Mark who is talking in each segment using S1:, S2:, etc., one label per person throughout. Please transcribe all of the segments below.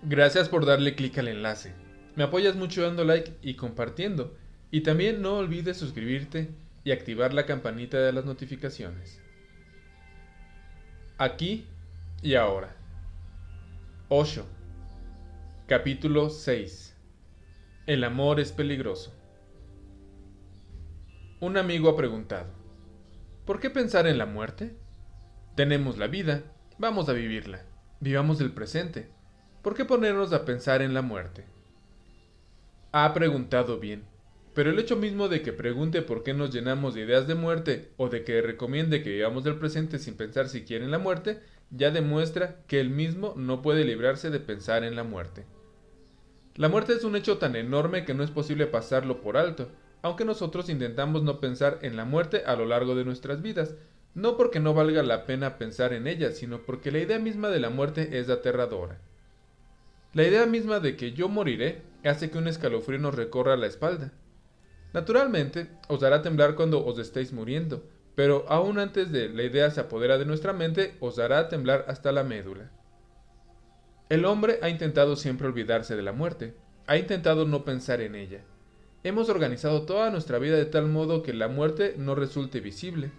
S1: Gracias por darle clic al enlace. Me apoyas mucho dando like y compartiendo. Y también no olvides suscribirte y activar la campanita de las notificaciones. Aquí y ahora. Osho. Capítulo 6. El amor es peligroso. Un amigo ha preguntado, ¿por qué pensar en la muerte? Tenemos la vida, vamos a vivirla. Vivamos el presente. ¿Por qué ponernos a pensar en la muerte? Ha preguntado bien, pero el hecho mismo de que pregunte por qué nos llenamos de ideas de muerte o de que recomiende que vivamos del presente sin pensar siquiera en la muerte, ya demuestra que él mismo no puede librarse de pensar en la muerte. La muerte es un hecho tan enorme que no es posible pasarlo por alto, aunque nosotros intentamos no pensar en la muerte a lo largo de nuestras vidas, no porque no valga la pena pensar en ella, sino porque la idea misma de la muerte es aterradora. La idea misma de que yo moriré hace que un escalofrío nos recorra la espalda. Naturalmente, os hará temblar cuando os estéis muriendo, pero aún antes de la idea se apodera de nuestra mente, os hará temblar hasta la médula. El hombre ha intentado siempre olvidarse de la muerte, ha intentado no pensar en ella. Hemos organizado toda nuestra vida de tal modo que la muerte no resulte visible.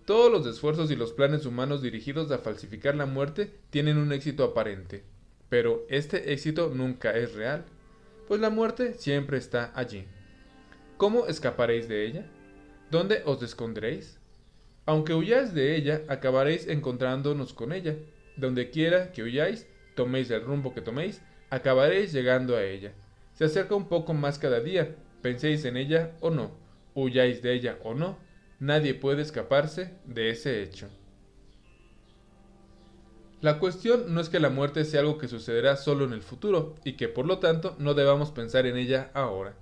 S1: Todos los esfuerzos y los planes humanos dirigidos a falsificar la muerte tienen un éxito aparente, pero este éxito nunca es real, pues la muerte siempre está allí. ¿Cómo escaparéis de ella? ¿Dónde os esconderéis? Aunque huyáis de ella, acabaréis encontrándonos con ella. Donde quiera que huyáis, toméis el rumbo que toméis, acabaréis llegando a ella. Se acerca un poco más cada día, penséis en ella o no, huyáis de ella o no, nadie puede escaparse de ese hecho. La cuestión no es que la muerte sea algo que sucederá solo en el futuro, y que por lo tanto no debamos pensar en ella ahora.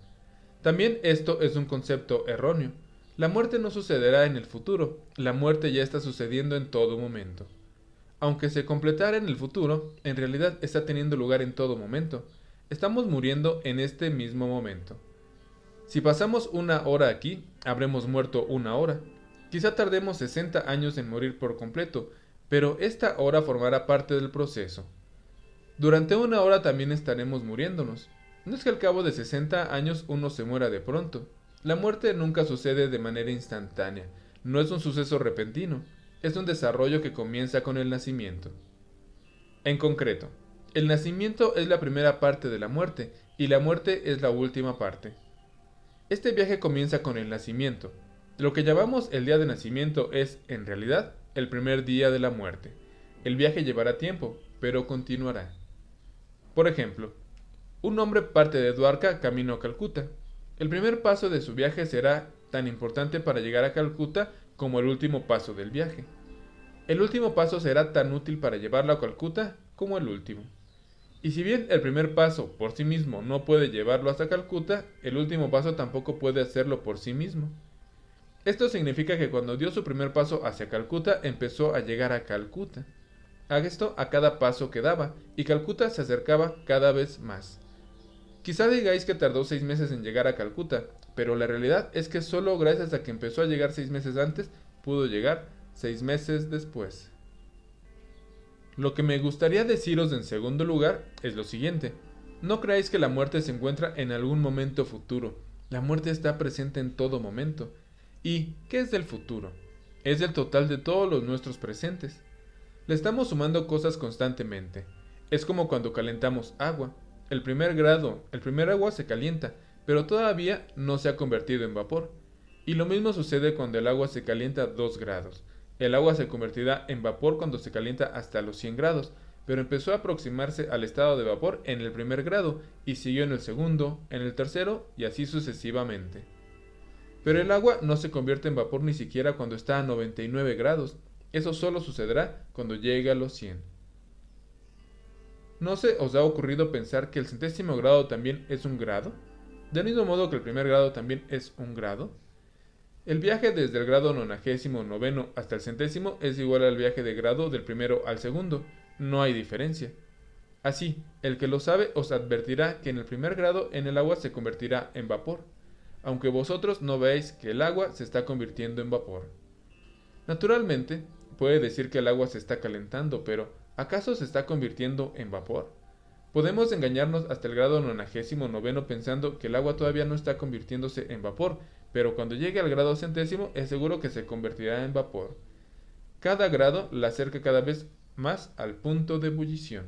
S1: También esto es un concepto erróneo. La muerte no sucederá en el futuro, la muerte ya está sucediendo en todo momento. Aunque se completara en el futuro, en realidad está teniendo lugar en todo momento. Estamos muriendo en este mismo momento. Si pasamos una hora aquí, habremos muerto una hora. Quizá tardemos 60 años en morir por completo, pero esta hora formará parte del proceso. Durante una hora también estaremos muriéndonos. No es que al cabo de 60 años uno se muera de pronto. La muerte nunca sucede de manera instantánea, no es un suceso repentino, es un desarrollo que comienza con el nacimiento. En concreto, el nacimiento es la primera parte de la muerte y la muerte es la última parte. Este viaje comienza con el nacimiento. Lo que llamamos el día de nacimiento es, en realidad, el primer día de la muerte. El viaje llevará tiempo, pero continuará. Por ejemplo, un hombre parte de Dwarka camino a Calcuta. El primer paso de su viaje será tan importante para llegar a Calcuta como el último paso del viaje. El último paso será tan útil para llevarlo a Calcuta como el último. Y si bien el primer paso por sí mismo no puede llevarlo hasta Calcuta, el último paso tampoco puede hacerlo por sí mismo. Esto significa que cuando dio su primer paso hacia Calcuta, empezó a llegar a Calcuta. Haga esto a cada paso que daba, y Calcuta se acercaba cada vez más. Quizá digáis que tardó 6 meses en llegar a Calcuta, pero la realidad es que solo gracias a que empezó a llegar 6 meses antes, pudo llegar 6 meses después. Lo que me gustaría deciros en segundo lugar es lo siguiente. No creáis que la muerte se encuentra en algún momento futuro. La muerte está presente en todo momento. ¿Y qué es del futuro? Es el total de todos los nuestros presentes. Le estamos sumando cosas constantemente. Es como cuando calentamos agua. El primer agua se calienta, pero todavía no se ha convertido en vapor. Y lo mismo sucede cuando el agua se calienta a 2 grados. El agua se convertirá en vapor cuando se calienta hasta los 100 grados, pero empezó a aproximarse al estado de vapor en el primer grado y siguió en el segundo, en el tercero y así sucesivamente. Pero el agua no se convierte en vapor ni siquiera cuando está a 99 grados. Eso solo sucederá cuando llegue a los 100. ¿No se os ha ocurrido pensar que el 100º grado también es un grado? Del mismo modo que el primer grado también es un grado. El viaje desde el grado 99 hasta el 100º es igual al viaje de grado del primero al segundo. No hay diferencia. Así, el que lo sabe os advertirá que en el primer grado en el agua se convertirá en vapor, aunque vosotros no veáis que el agua se está convirtiendo en vapor. Naturalmente, puede decir que el agua se está calentando, pero ¿acaso se está convirtiendo en vapor? Podemos engañarnos hasta el grado 99 pensando que el agua todavía no está convirtiéndose en vapor, pero cuando llegue al grado 100 es seguro que se convertirá en vapor. Cada grado la acerca cada vez más al punto de ebullición.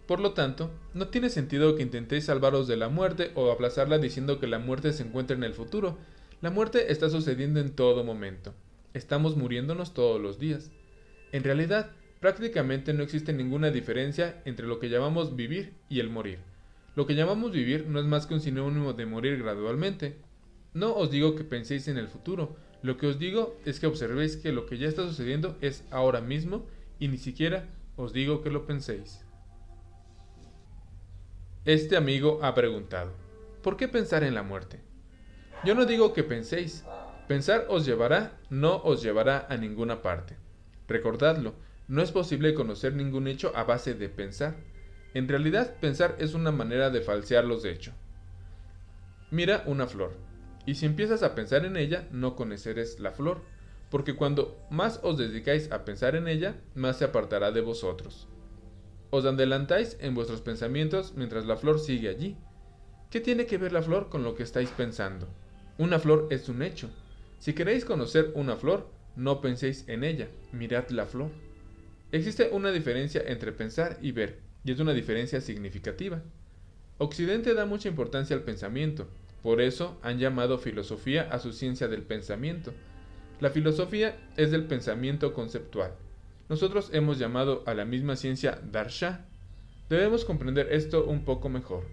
S1: Por lo tanto, no tiene sentido que intentéis salvaros de la muerte o aplazarla diciendo que la muerte se encuentra en el futuro. La muerte está sucediendo en todo momento. Estamos muriéndonos todos los días. En realidad, prácticamente no existe ninguna diferencia entre lo que llamamos vivir y el morir. Lo que llamamos vivir no es más que un sinónimo de morir gradualmente. No os digo que penséis en el futuro, lo que os digo es que observéis que lo que ya está sucediendo es ahora mismo y ni siquiera os digo que lo penséis. Este amigo ha preguntado, ¿por qué pensar en la muerte? Yo no digo que penséis. Pensar os llevará, no os llevará a ninguna parte. Recordadlo, no es posible conocer ningún hecho a base de pensar. En realidad, pensar es una manera de falsear los hechos. Mira una flor, y si empiezas a pensar en ella, no conoceréis la flor, porque cuando más os dedicáis a pensar en ella, más se apartará de vosotros. Os adelantáis en vuestros pensamientos mientras la flor sigue allí. ¿Qué tiene que ver la flor con lo que estáis pensando? Una flor es un hecho. Si queréis conocer una flor, no penséis en ella, mirad la flor. Existe una diferencia entre pensar y ver, y es una diferencia significativa. Occidente da mucha importancia al pensamiento, por eso han llamado filosofía a su ciencia del pensamiento. La filosofía es del pensamiento conceptual. Nosotros hemos llamado a la misma ciencia darshan. Debemos comprender esto un poco mejor.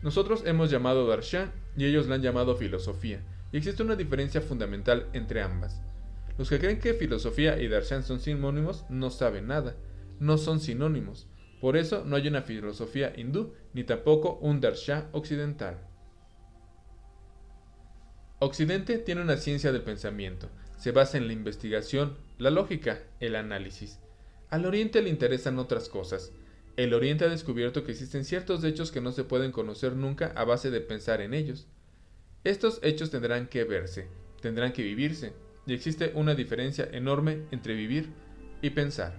S1: Nosotros hemos llamado darshan y ellos la han llamado filosofía, y existe una diferencia fundamental entre ambas. Los que creen que filosofía y darshan son sinónimos no saben nada, no son sinónimos. Por eso no hay una filosofía hindú ni tampoco un darshan occidental. Occidente tiene una ciencia del pensamiento, se basa en la investigación, la lógica, el análisis. Al Oriente le interesan otras cosas. El Oriente ha descubierto que existen ciertos hechos que no se pueden conocer nunca a base de pensar en ellos. Estos hechos tendrán que verse, tendrán que vivirse, y existe una diferencia enorme entre vivir y pensar.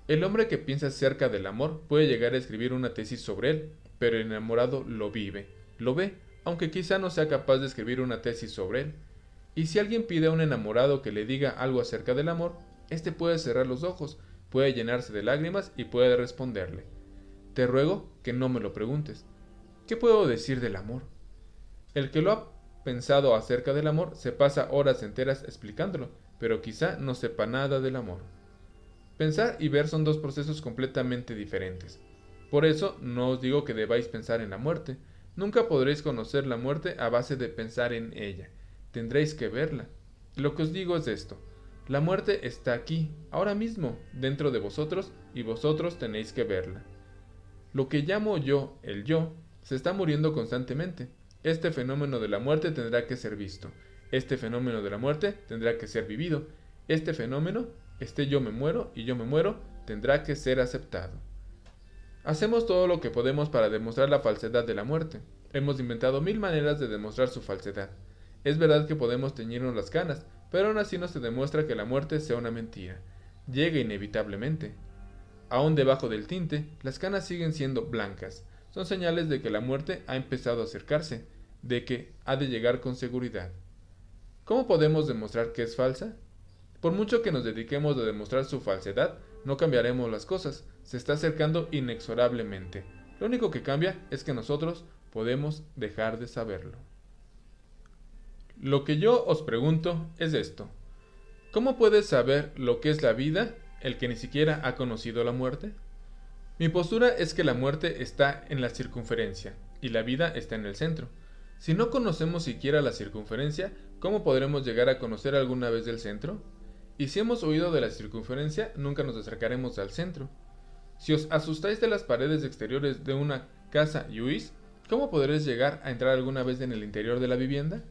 S1: El hombre que piensa acerca del amor puede llegar a escribir una tesis sobre él, pero el enamorado lo vive, lo ve, aunque quizá no sea capaz de escribir una tesis sobre él. Y si alguien pide a un enamorado que le diga algo acerca del amor, éste puede cerrar los ojos, puede llenarse de lágrimas y puede responderle: te ruego que no me lo preguntes. ¿Qué puedo decir del amor? El que lo ha pensado acerca del amor se pasa horas enteras explicándolo, pero quizá no sepa nada del amor. Pensar y ver son dos procesos completamente diferentes. Por eso no os digo que debáis pensar en la muerte. Nunca podréis conocer la muerte a base de pensar en ella. Tendréis que verla. Lo que os digo es esto: la muerte está aquí, ahora mismo, dentro de vosotros, y vosotros tenéis que verla. Lo que llamo yo, el yo, se está muriendo constantemente. Este fenómeno de la muerte tendrá que ser visto. Este fenómeno de la muerte tendrá que ser vivido. Este fenómeno, yo me muero y yo me muero, tendrá que ser aceptado. Hacemos todo lo que podemos para demostrar la falsedad de la muerte. Hemos inventado 1000 maneras de demostrar su falsedad. Es verdad que podemos teñirnos las canas, pero aún así no se demuestra que la muerte sea una mentira. Llega inevitablemente. Aún debajo del tinte, las canas siguen siendo blancas. Son señales de que la muerte ha empezado a acercarse, de que ha de llegar con seguridad. ¿Cómo podemos demostrar que es falsa? Por mucho que nos dediquemos a demostrar su falsedad, no cambiaremos las cosas. Se está acercando inexorablemente. Lo único que cambia es que nosotros podemos dejar de saberlo. Lo que yo os pregunto es esto: ¿cómo puede saber lo que es la vida el que ni siquiera ha conocido la muerte? Mi postura es que la muerte está en la circunferencia y la vida está en el centro. Si no conocemos siquiera la circunferencia, ¿cómo podremos llegar a conocer alguna vez el centro? Y si hemos huido de la circunferencia, nunca nos acercaremos al centro. Si os asustáis de las paredes exteriores de una casa y huís, ¿cómo podréis llegar a entrar alguna vez en el interior de la vivienda?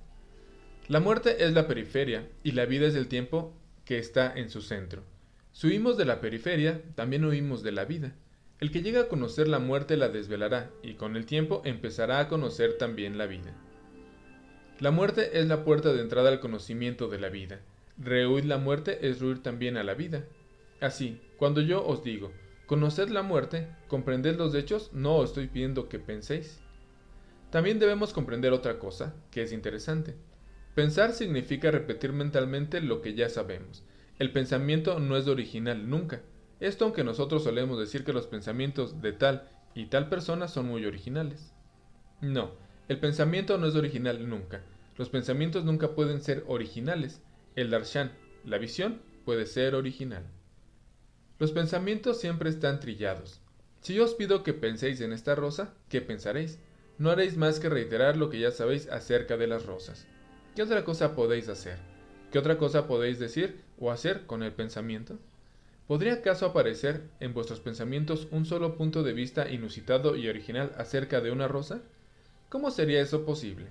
S1: La muerte es la periferia y la vida es el tiempo que está en su centro. Si huimos de la periferia, también huimos de la vida. El que llega a conocer la muerte la desvelará y con el tiempo empezará a conocer también la vida. La muerte es la puerta de entrada al conocimiento de la vida. Rehuir la muerte es rehuir también a la vida. Así, cuando yo os digo, Conoced la muerte, comprended los hechos, no os estoy pidiendo que penséis. También debemos comprender otra cosa, que es interesante. Pensar significa repetir mentalmente lo que ya sabemos. El pensamiento no es original nunca. Esto aunque nosotros solemos decir que los pensamientos de tal y tal persona son muy originales. No, el pensamiento no es original nunca. Los pensamientos nunca pueden ser originales. El darshan, la visión, puede ser original. Los pensamientos siempre están trillados. Si yo os pido que penséis en esta rosa, ¿qué pensaréis? No haréis más que reiterar lo que ya sabéis acerca de las rosas. ¿Qué otra cosa podéis hacer? ¿Qué otra cosa podéis decir o hacer con el pensamiento? ¿Podría acaso aparecer en vuestros pensamientos un solo punto de vista inusitado y original acerca de una rosa? ¿Cómo sería eso posible?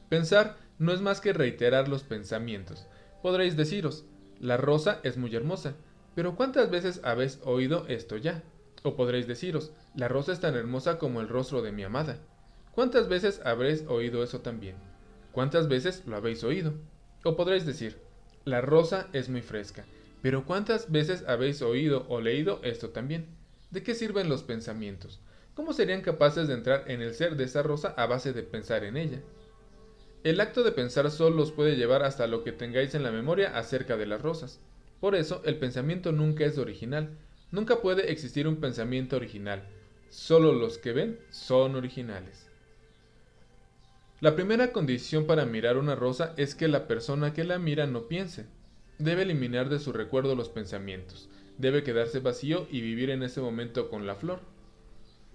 S1: Pensar no es más que reiterar los pensamientos. Podréis deciros, la rosa es muy hermosa, pero ¿cuántas veces habéis oído esto ya? O podréis deciros, la rosa es tan hermosa como el rostro de mi amada. ¿Cuántas veces habréis oído eso también? ¿Cuántas veces lo habéis oído? O podréis decir, la rosa es muy fresca, pero ¿cuántas veces habéis oído o leído esto también? ¿De qué sirven los pensamientos? ¿Cómo serían capaces de entrar en el ser de esa rosa a base de pensar en ella? El acto de pensar solo os puede llevar hasta lo que tengáis en la memoria acerca de las rosas. Por eso, el pensamiento nunca es original. Nunca puede existir un pensamiento original. Solo los que ven son originales. La primera condición para mirar una rosa es que la persona que la mira no piense. Debe eliminar de su recuerdo los pensamientos. Debe quedarse vacío y vivir en ese momento con la flor.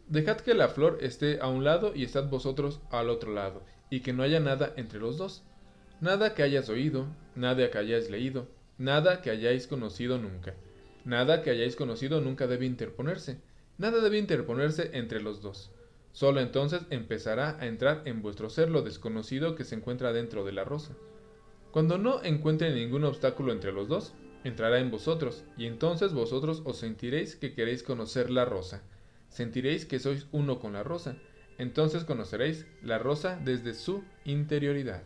S1: Dejad que la flor esté a un lado y estad vosotros al otro lado, y que no haya nada entre los dos. Nada que hayas oído, nada que hayáis leído, nada que hayáis conocido nunca. Nada que hayáis conocido nunca debe interponerse. Nada debe interponerse entre los dos. Solo entonces empezará a entrar en vuestro ser lo desconocido que se encuentra dentro de la rosa. Cuando no encuentre ningún obstáculo entre los dos, entrará en vosotros, y entonces vosotros os sentiréis que queréis conocer la rosa. Sentiréis que sois uno con la rosa. Entonces conoceréis la rosa desde su interioridad.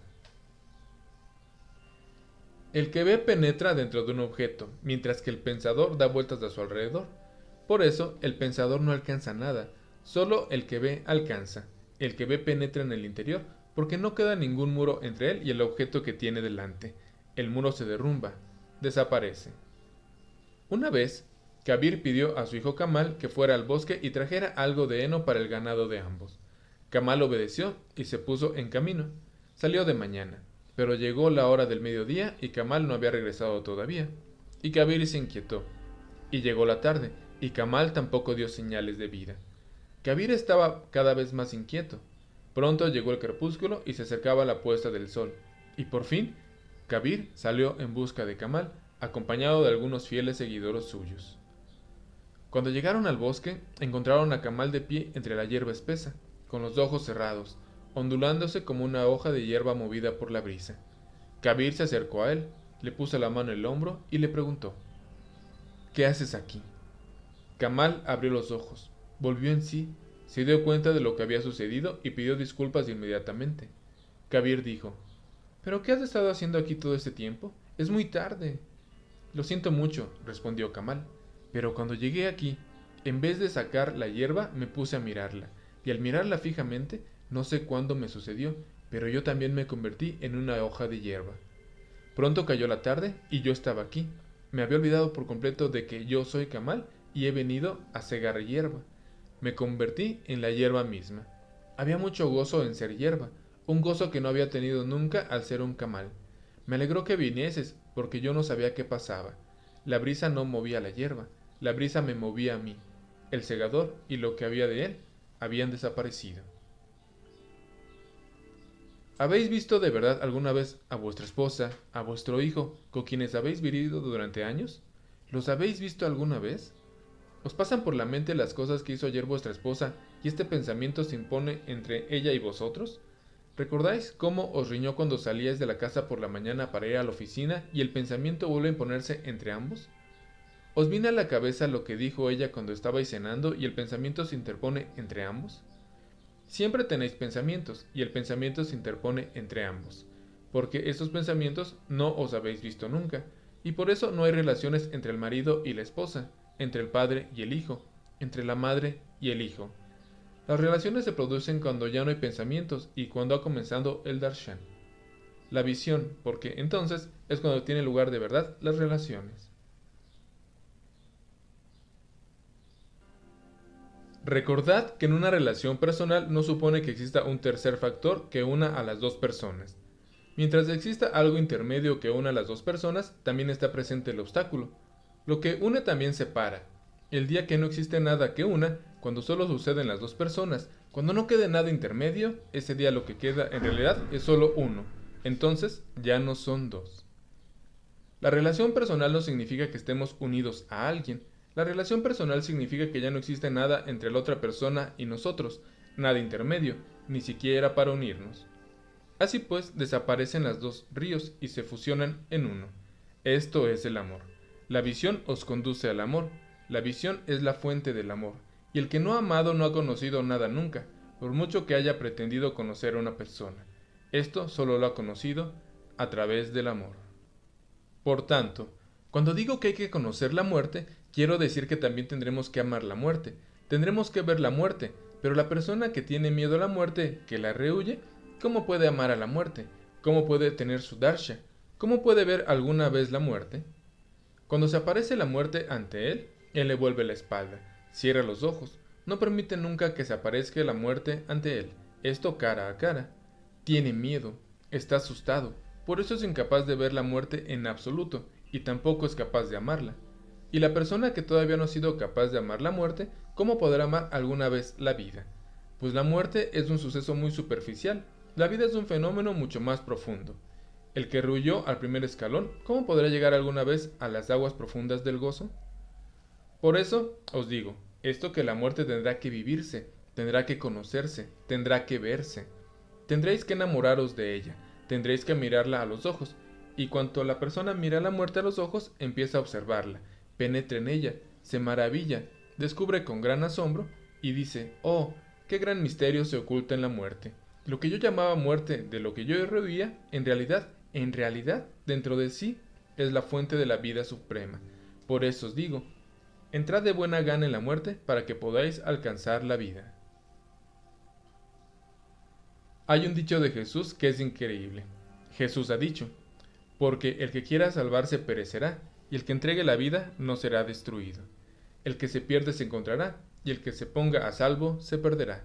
S1: El que ve penetra dentro de un objeto, mientras que el pensador da vueltas a su alrededor. Por eso, el pensador no alcanza nada, solo el que ve alcanza. El que ve penetra en el interior, porque no queda ningún muro entre él y el objeto que tiene delante. El muro se derrumba, desaparece. Una vez, Kabir pidió a su hijo Kamal que fuera al bosque y trajera algo de heno para el ganado de ambos. Kamal obedeció y se puso en camino. Salió de mañana, pero llegó la hora del mediodía y Kamal no había regresado todavía. Y Kabir se inquietó. Y llegó la tarde, y Kamal tampoco dio señales de vida. Kabir estaba cada vez más inquieto. Pronto llegó el crepúsculo y se acercaba la puesta del sol. Y por fin, Kabir salió en busca de Kamal, acompañado de algunos fieles seguidores suyos. Cuando llegaron al bosque, encontraron a Kamal de pie entre la hierba espesa, con los ojos cerrados, ondulándose como una hoja de hierba movida por la brisa. Kabir se acercó a él, le puso la mano en el hombro y le preguntó: ¿Qué haces aquí? Kamal abrió los ojos, volvió en sí, se dio cuenta de lo que había sucedido y pidió disculpas inmediatamente. Kabir dijo: ¿Pero qué has estado haciendo aquí todo este tiempo? Es muy tarde. Lo siento mucho, respondió Kamal, pero cuando llegué aquí, en vez de sacar la hierba, me puse a mirarla, y al mirarla fijamente, no sé cuándo me sucedió, pero yo también me convertí en una hoja de hierba. Pronto cayó la tarde y yo estaba aquí. Me había olvidado por completo de que yo soy Kamal y he venido a segar hierba. Me convertí en la hierba misma. Había mucho gozo en ser hierba, un gozo que no había tenido nunca al ser un Kamal. Me alegró que vinieses, porque yo no sabía qué pasaba. La brisa no movía la hierba, la brisa me movía a mí. El segador y lo que había de él habían desaparecido. ¿Habéis visto de verdad alguna vez a vuestra esposa, a vuestro hijo, con quienes habéis vivido durante años? ¿Los habéis visto alguna vez? ¿Os pasan por la mente las cosas que hizo ayer vuestra esposa y este pensamiento se impone entre ella y vosotros? ¿Recordáis cómo os riñó cuando salíais de la casa por la mañana para ir a la oficina y el pensamiento vuelve a imponerse entre ambos? ¿Os viene a la cabeza lo que dijo ella cuando estabais cenando y el pensamiento se interpone entre ambos? Siempre tenéis pensamientos y el pensamiento se interpone entre ambos, porque estos pensamientos no os habéis visto nunca, y por eso no hay relaciones entre el marido y la esposa, entre el padre y el hijo, entre la madre y el hijo. Las relaciones se producen cuando ya no hay pensamientos y cuando ha comenzado el darshan, la visión, porque entonces es cuando tiene lugar de verdad las relaciones. Recordad que en una relación personal no supone que exista un tercer factor que una a las dos personas. Mientras exista algo intermedio que una a las dos personas, también está presente el obstáculo. Lo que une también separa. El día que no existe nada que una, cuando solo suceden las dos personas, cuando no quede nada intermedio, ese día lo que queda en realidad es solo uno. Entonces ya no son dos. La relación personal no significa que estemos unidos a alguien. La relación personal significa que ya no existe nada entre la otra persona y nosotros, nada intermedio, ni siquiera para unirnos. Así pues, desaparecen las dos ríos y se fusionan en uno. Esto es el amor. La visión os conduce al amor. La visión es la fuente del amor. Y el que no ha amado no ha conocido nada nunca, por mucho que haya pretendido conocer a una persona. Esto solo lo ha conocido a través del amor. Por tanto, cuando digo que hay que conocer la muerte, quiero decir que también tendremos que amar la muerte. Tendremos que ver la muerte, pero la persona que tiene miedo a la muerte, que la rehuye, ¿cómo puede amar a la muerte? ¿Cómo puede tener su darsha? ¿Cómo puede ver alguna vez la muerte? Cuando se aparece la muerte ante él, él le vuelve la espalda, cierra los ojos, no permite nunca que se aparezca la muerte ante él, esto cara a cara. Tiene miedo, está asustado, por eso es incapaz de ver la muerte en absoluto, y tampoco es capaz de amarla. Y la persona que todavía no ha sido capaz de amar la muerte, ¿cómo podrá amar alguna vez la vida? Pues la muerte es un suceso muy superficial, la vida es un fenómeno mucho más profundo. El que rehuyó al primer escalón, ¿cómo podrá llegar alguna vez a las aguas profundas del gozo? Por eso os digo, esto que la muerte tendrá que vivirse, tendrá que conocerse, tendrá que verse. Tendréis que enamoraros de ella, tendréis que mirarla a los ojos, y cuanto la persona mira a la muerte a los ojos, empieza a observarla, penetra en ella, se maravilla, descubre con gran asombro, y dice, oh, qué gran misterio se oculta en la muerte. Lo que yo llamaba muerte, de lo que yo rehuía, en realidad, dentro de sí, es la fuente de la vida suprema. Por eso os digo, entrad de buena gana en la muerte para que podáis alcanzar la vida. Hay un dicho de Jesús que es increíble. Jesús ha dicho, porque el que quiera salvarse perecerá, y el que entregue la vida no será destruido. El que se pierde se encontrará, y el que se ponga a salvo se perderá.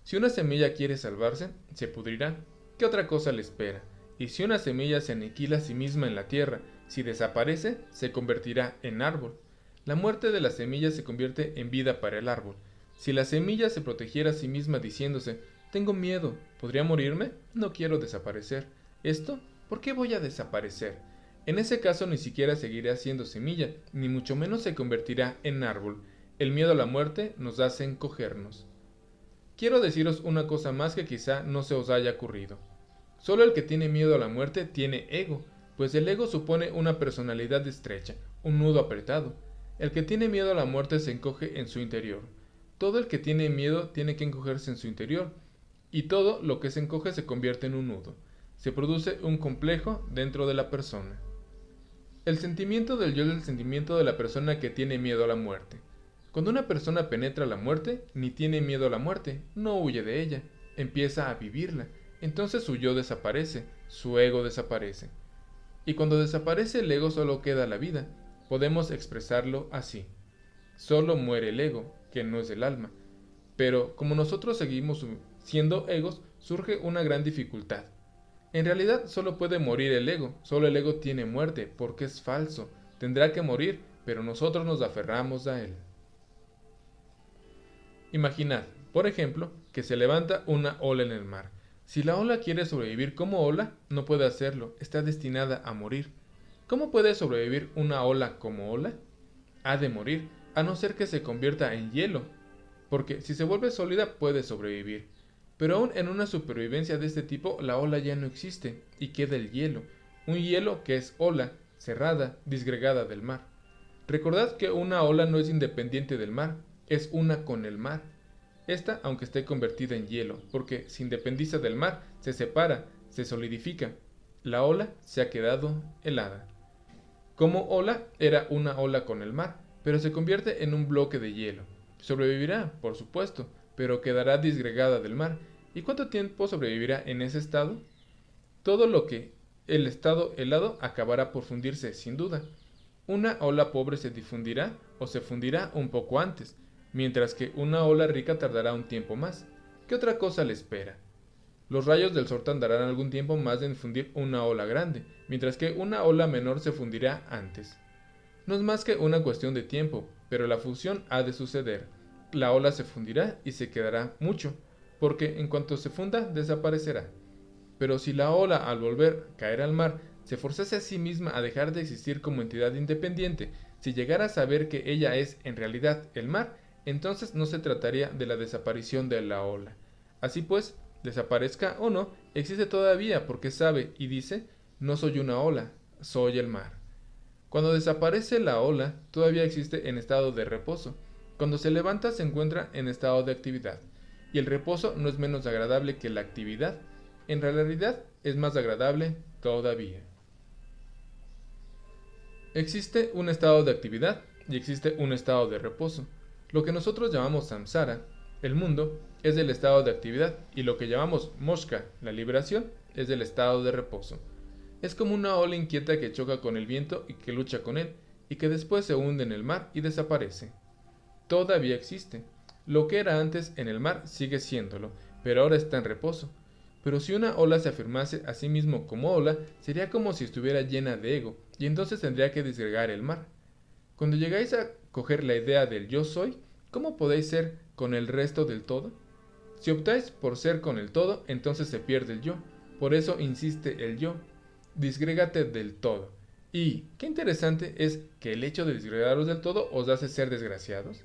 S1: Si una semilla quiere salvarse, se pudrirá. ¿Qué otra cosa le espera? Y si una semilla se aniquila a sí misma en la tierra, si desaparece, se convertirá en árbol. La muerte de la semilla se convierte en vida para el árbol. Si la semilla se protegiera a sí misma diciéndose, tengo miedo, ¿podría morirme? No quiero desaparecer. ¿Esto? ¿Por qué voy a desaparecer? En ese caso ni siquiera seguirá siendo semilla, ni mucho menos se convertirá en árbol. El miedo a la muerte nos hace encogernos. Quiero deciros una cosa más que quizá no se os haya ocurrido. Solo el que tiene miedo a la muerte tiene ego, pues el ego supone una personalidad estrecha, un nudo apretado. El que tiene miedo a la muerte se encoge en su interior. Todo el que tiene miedo tiene que encogerse en su interior, y todo lo que se encoge se convierte en un nudo. Se produce un complejo dentro de la persona. El sentimiento del yo es el sentimiento de la persona que tiene miedo a la muerte. Cuando una persona penetra la muerte, ni tiene miedo a la muerte, no huye de ella, empieza a vivirla. Entonces su yo desaparece, su ego desaparece. Y cuando desaparece el ego solo queda la vida. Podemos expresarlo así. Solo muere el ego, que no es el alma. Pero como nosotros seguimos siendo egos, surge una gran dificultad. En realidad solo puede morir el ego, solo el ego tiene muerte, porque es falso. Tendrá que morir, pero nosotros nos aferramos a él. Imaginad, por ejemplo, que se levanta una ola en el mar. Si la ola quiere sobrevivir como ola, no puede hacerlo, está destinada a morir. ¿Cómo puede sobrevivir una ola como ola? Ha de morir, a no ser que se convierta en hielo, porque si se vuelve sólida puede sobrevivir. Pero aún en una supervivencia de este tipo, la ola ya no existe, y queda el hielo, un hielo que es ola, cerrada, disgregada del mar. Recordad que una ola no es independiente del mar, es una con el mar. Esta, aunque esté convertida en hielo, porque se independiza del mar, se separa, se solidifica. La ola se ha quedado helada. Como ola, era una ola con el mar, pero se convierte en un bloque de hielo. Sobrevivirá, por supuesto, pero quedará disgregada del mar. ¿Y cuánto tiempo sobrevivirá en ese estado? Todo lo que el estado helado acabará por fundirse, sin duda. Una ola pobre se difundirá o se fundirá un poco antes, mientras que una ola rica tardará un tiempo más. ¿Qué otra cosa le espera? Los rayos del sol tardarán algún tiempo más en fundir una ola grande, mientras que una ola menor se fundirá antes. No es más que una cuestión de tiempo, pero la fusión ha de suceder. La ola se fundirá y se quedará mucho, porque en cuanto se funda desaparecerá. Pero si la ola al volver a caer al mar se forzase a sí misma a dejar de existir como entidad independiente, si llegara a saber que ella es en realidad el mar, entonces no se trataría de la desaparición de la ola. Así pues, desaparezca o no, existe todavía porque sabe y dice, no soy una ola, soy el mar. Cuando desaparece la ola, todavía existe en estado de reposo. Cuando se levanta se encuentra en estado de actividad. Y el reposo no es menos agradable que la actividad. En realidad es más agradable todavía. Existe un estado de actividad y existe un estado de reposo. Lo que nosotros llamamos samsara, el mundo, es del estado de actividad y lo que llamamos moksha, la liberación, es del estado de reposo. Es como una ola inquieta que choca con el viento y que lucha con él, y que después se hunde en el mar y desaparece. Todavía existe. Lo que era antes en el mar sigue siéndolo, pero ahora está en reposo. Pero si una ola se afirmase a sí mismo como ola, sería como si estuviera llena de ego, y entonces tendría que disgregar el mar. Cuando llegáis a coger la idea del yo soy, ¿cómo podéis ser con el resto del todo? Si optáis por ser con el todo, entonces se pierde el yo. Por eso insiste el yo. Disgrégate del todo. Y qué interesante es que el hecho de disgregaros del todo os hace ser desgraciados.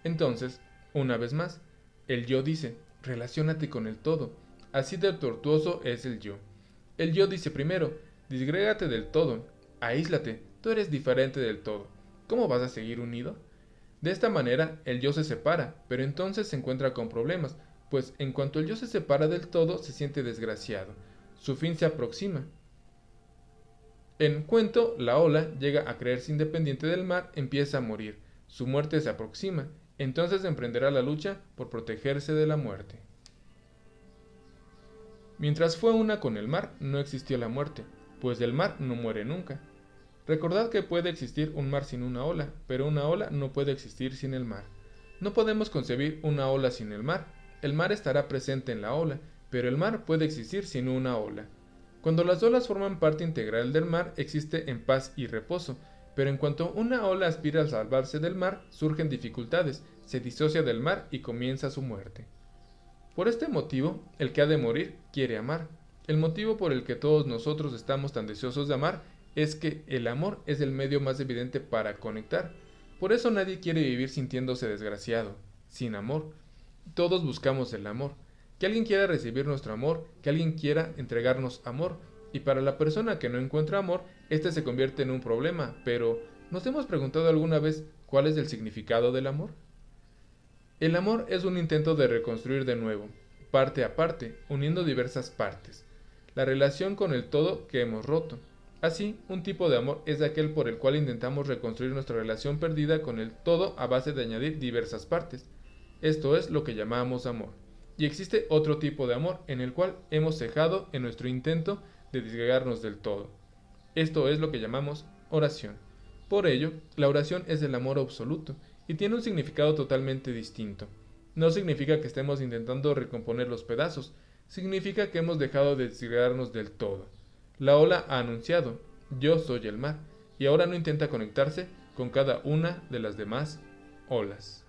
S1: Entonces, una vez más, el yo dice, relaciónate con el todo. Así de tortuoso es el yo. El yo dice primero, disgrégate del todo, aíslate, tú eres diferente del todo. ¿Cómo vas a seguir unido? De esta manera, el yo se separa, pero entonces se encuentra con problemas, pues en cuanto el yo se separa del todo, se siente desgraciado. Su fin se aproxima. En cuanto la ola llega a creerse independiente del mar, empieza a morir. Su muerte se aproxima. Entonces emprenderá la lucha por protegerse de la muerte. Mientras fue una con el mar, no existió la muerte, pues del mar no muere nunca. Recordad que puede existir un mar sin una ola, pero una ola no puede existir sin el mar. No podemos concebir una ola sin el mar. El mar estará presente en la ola, pero el mar puede existir sin una ola. Cuando las olas forman parte integral del mar, existe en paz y reposo, pero en cuanto una ola aspira a salvarse del mar, surgen dificultades, se disocia del mar y comienza su muerte. Por este motivo, el que ha de morir quiere amar. El motivo por el que todos nosotros estamos tan deseosos de amar es que el amor es el medio más evidente para conectar. Por eso nadie quiere vivir sintiéndose desgraciado, sin amor. Todos buscamos el amor. Que alguien quiera recibir nuestro amor, que alguien quiera entregarnos amor, y para la persona que no encuentra amor, este se convierte en un problema, pero ¿nos hemos preguntado alguna vez cuál es el significado del amor? El amor es un intento de reconstruir de nuevo, parte a parte, uniendo diversas partes, la relación con el todo que hemos roto. Así, un tipo de amor es aquel por el cual intentamos reconstruir nuestra relación perdida con el todo a base de añadir diversas partes. Esto es lo que llamamos amor. Y existe otro tipo de amor en el cual hemos cejado en nuestro intento de disgregarnos del todo. Esto es lo que llamamos oración. Por ello, la oración es el amor absoluto y tiene un significado totalmente distinto. No significa que estemos intentando recomponer los pedazos, significa que hemos dejado de disgregarnos del todo. La ola ha anunciado, yo soy el mar, y ahora no intenta conectarse con cada una de las demás olas.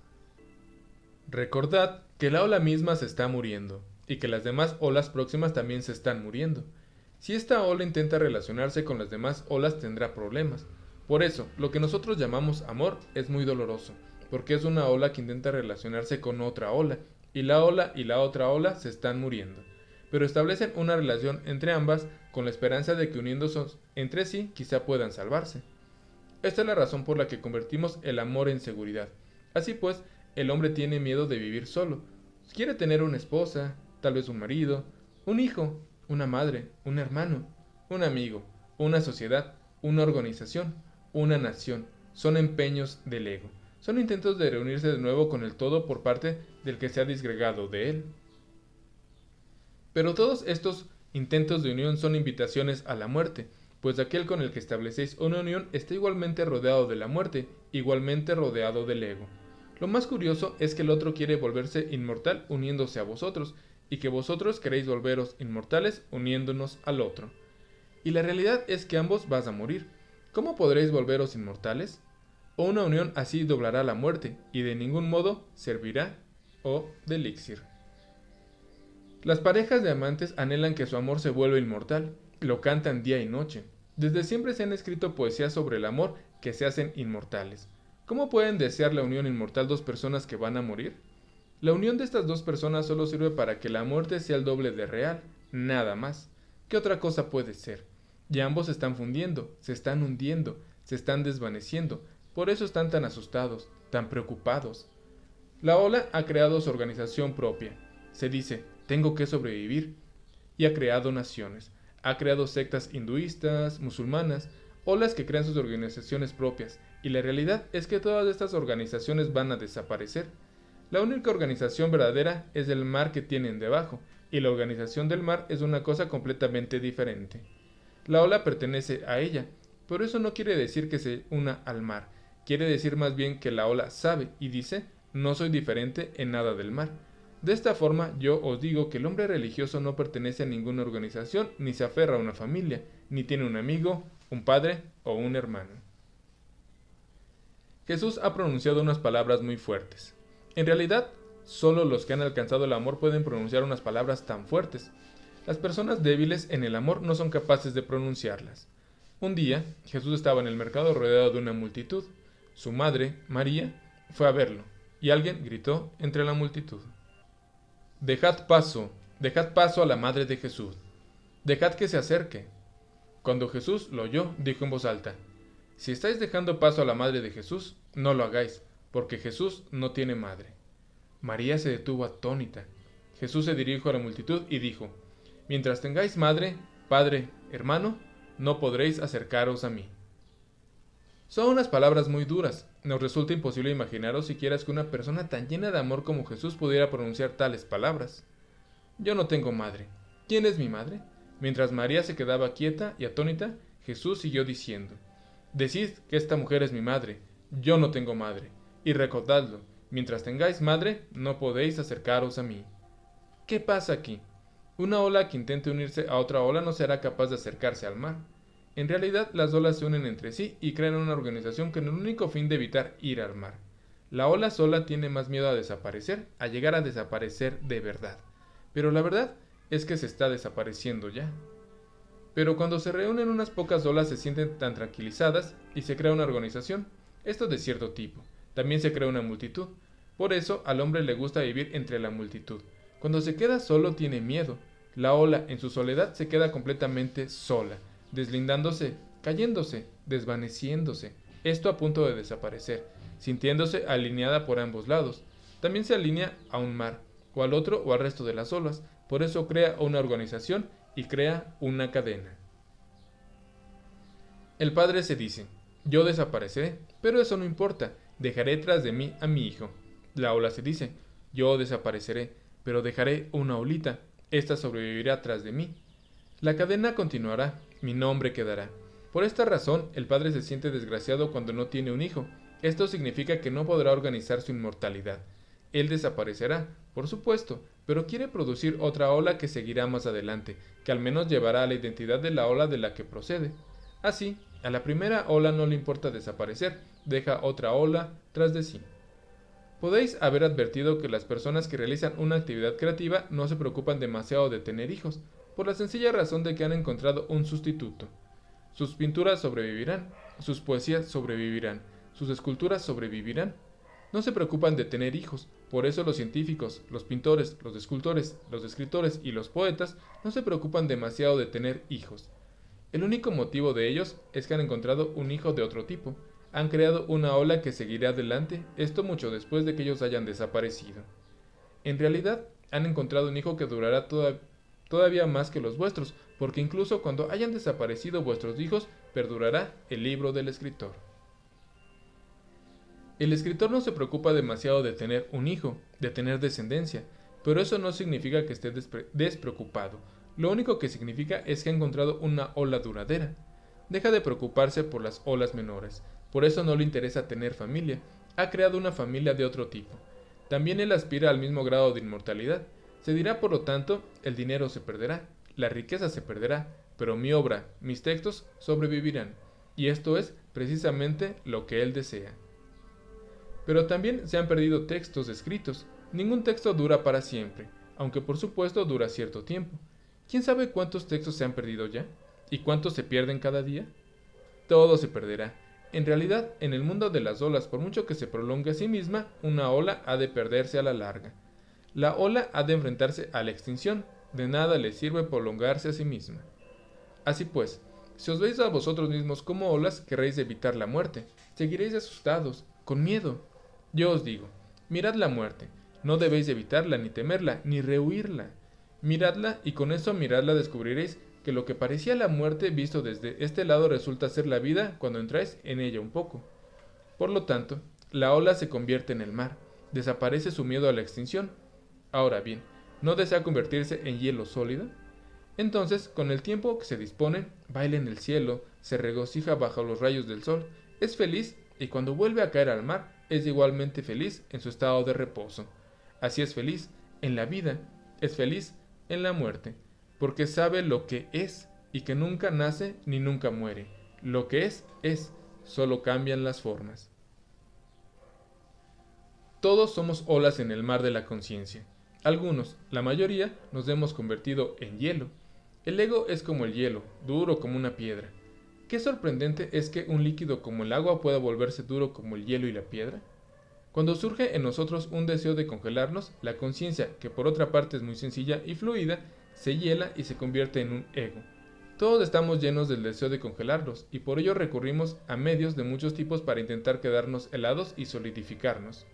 S1: Recordad que la ola misma se está muriendo, y que las demás olas próximas también se están muriendo. Si esta ola intenta relacionarse con las demás olas tendrá problemas. Por eso, lo que nosotros llamamos amor es muy doloroso, porque es una ola que intenta relacionarse con otra ola, y la ola y la otra ola se están muriendo. Pero establecen una relación entre ambas con la esperanza de que uniéndose entre sí quizá puedan salvarse. Esta es la razón por la que convertimos el amor en seguridad. Así pues, el hombre tiene miedo de vivir solo. Quiere tener una esposa, tal vez un marido, un hijo, una madre, un hermano, un amigo, una sociedad, una organización, una nación, son empeños del ego, son intentos de reunirse de nuevo con el todo por parte del que se ha disgregado de él. Pero todos estos intentos de unión son invitaciones a la muerte, pues aquel con el que establecéis una unión está igualmente rodeado de la muerte, igualmente rodeado del ego. Lo más curioso es que el otro quiere volverse inmortal uniéndose a vosotros, y que vosotros queréis volveros inmortales uniéndonos al otro. Y la realidad es que ambos vas a morir. ¿Cómo podréis volveros inmortales? O una unión así doblará la muerte, y de ningún modo servirá de elixir. Las parejas de amantes anhelan que su amor se vuelva inmortal, lo cantan día y noche. Desde siempre se han escrito poesías sobre el amor que se hacen inmortales. ¿Cómo pueden desear la unión inmortal dos personas que van a morir? La unión de estas dos personas solo sirve para que la muerte sea el doble de real, nada más. ¿Qué otra cosa puede ser? Y ambos se están fundiendo, se están hundiendo, se están desvaneciendo, por eso están tan asustados, tan preocupados. La ola ha creado su organización propia. Se dice, tengo que sobrevivir. Y ha creado naciones. Ha creado sectas hinduistas, musulmanas, olas que crean sus organizaciones propias. Y la realidad es que todas estas organizaciones van a desaparecer. La única organización verdadera es el mar que tienen debajo, y la organización del mar es una cosa completamente diferente. La ola pertenece a ella, pero eso no quiere decir que se una al mar. Quiere decir más bien que la ola sabe y dice, no soy diferente en nada del mar. De esta forma yo os digo que el hombre religioso no pertenece a ninguna organización, ni se aferra a una familia, ni tiene un amigo, un padre o un hermano. Jesús ha pronunciado unas palabras muy fuertes. En realidad, solo los que han alcanzado el amor pueden pronunciar unas palabras tan fuertes. Las personas débiles en el amor no son capaces de pronunciarlas. Un día, Jesús estaba en el mercado rodeado de una multitud. Su madre, María, fue a verlo, y alguien gritó entre la multitud: dejad paso a la madre de Jesús, dejad que se acerque. Cuando Jesús lo oyó, dijo en voz alta: si estáis dejando paso a la madre de Jesús, no lo hagáis, porque Jesús no tiene madre. María se detuvo atónita. Jesús se dirigió a la multitud y dijo: mientras tengáis madre, padre, hermano, no podréis acercaros a mí. Son unas palabras muy duras. Nos resulta imposible imaginaros siquiera que una persona tan llena de amor como Jesús pudiera pronunciar tales palabras. Yo no tengo madre. ¿Quién es mi madre? Mientras María se quedaba quieta y atónita, Jesús siguió diciendo: decid que esta mujer es mi madre. Yo no tengo madre. Y recordadlo, mientras tengáis madre, no podéis acercaros a mí. ¿Qué pasa aquí? Una ola que intente unirse a otra ola no será capaz de acercarse al mar. En realidad, las olas se unen entre sí y crean una organización con el único fin de evitar ir al mar. La ola sola tiene más miedo a desaparecer, a llegar a desaparecer de verdad. Pero la verdad es que se está desapareciendo ya. Pero cuando se reúnen unas pocas olas se sienten tan tranquilizadas y se crea una organización. Esto de cierto tipo. También se crea una multitud. Por eso al hombre le gusta vivir entre la multitud. Cuando se queda solo tiene miedo. La ola en su soledad se queda completamente sola, deslindándose, cayéndose, desvaneciéndose, esto a punto de desaparecer, sintiéndose alineada por ambos lados. También se alinea a un mar, o al otro o al resto de las olas, por eso crea una organización y crea una cadena. El padre se dice: yo desapareceré, pero eso no importa, dejaré tras de mí a mi hijo. La ola se dice: yo desapareceré, pero dejaré una olita, esta sobrevivirá tras de mí. La cadena continuará, mi nombre quedará. Por esta razón, el padre se siente desgraciado cuando no tiene un hijo. Esto significa que no podrá organizar su inmortalidad. Él desaparecerá, por supuesto, pero quiere producir otra ola que seguirá más adelante, que al menos llevará a la identidad de la ola de la que procede. Así, a la primera ola no le importa desaparecer, deja otra ola tras de sí. Podéis haber advertido que las personas que realizan una actividad creativa no se preocupan demasiado de tener hijos, por la sencilla razón de que han encontrado un sustituto. Sus pinturas sobrevivirán, sus poesías sobrevivirán, sus esculturas sobrevivirán. No se preocupan de tener hijos, por eso los científicos, los pintores, los escultores, los escritores y los poetas no se preocupan demasiado de tener hijos. El único motivo de ellos es que han encontrado un hijo de otro tipo. Han creado una ola que seguirá adelante, esto mucho después de que ellos hayan desaparecido. En realidad, han encontrado un hijo que durará todavía más que los vuestros, porque incluso cuando hayan desaparecido vuestros hijos, perdurará el libro del escritor. El escritor no se preocupa demasiado de tener un hijo, de tener descendencia, pero eso no significa que esté despreocupado. Lo único que significa es que ha encontrado una ola duradera. Deja de preocuparse por las olas menores, por eso no le interesa tener familia, ha creado una familia de otro tipo. También él aspira al mismo grado de inmortalidad. Se dirá, por lo tanto, el dinero se perderá, la riqueza se perderá, pero mi obra, mis textos sobrevivirán, y esto es precisamente lo que él desea. Pero también se han perdido textos escritos. Ningún texto dura para siempre, aunque por supuesto dura cierto tiempo. ¿Quién sabe cuántos textos se han perdido ya? ¿Y cuántos se pierden cada día? Todo se perderá. En realidad, en el mundo de las olas, por mucho que se prolongue a sí misma, una ola ha de perderse a la larga. La ola ha de enfrentarse a la extinción. De nada le sirve prolongarse a sí misma. Así pues, si os veis a vosotros mismos como olas, querréis evitar la muerte. Seguiréis asustados, con miedo. Yo os digo, mirad la muerte. No debéis evitarla, ni temerla, ni rehuirla. Miradla, y con eso miradla descubriréis que lo que parecía la muerte visto desde este lado resulta ser la vida cuando entráis en ella un poco. Por lo tanto, la ola se convierte en el mar, desaparece su miedo a la extinción. Ahora bien, ¿no desea convertirse en hielo sólido? Entonces, con el tiempo que se dispone, baila en el cielo, se regocija bajo los rayos del sol, es feliz y cuando vuelve a caer al mar, es igualmente feliz en su estado de reposo. Así es feliz en la vida, es feliz en la muerte, porque sabe lo que es y que nunca nace ni nunca muere. Lo que es, solo cambian las formas. Todos somos olas en el mar de la conciencia. Algunos, la mayoría, nos hemos convertido en hielo. El ego es como el hielo, duro como una piedra. ¿Qué sorprendente es que un líquido como el agua pueda volverse duro como el hielo y la piedra? Cuando surge en nosotros un deseo de congelarnos, la conciencia, que por otra parte es muy sencilla y fluida, se hiela y se convierte en un ego. Todos estamos llenos del deseo de congelarnos y por ello recurrimos a medios de muchos tipos para intentar quedarnos helados y solidificarnos.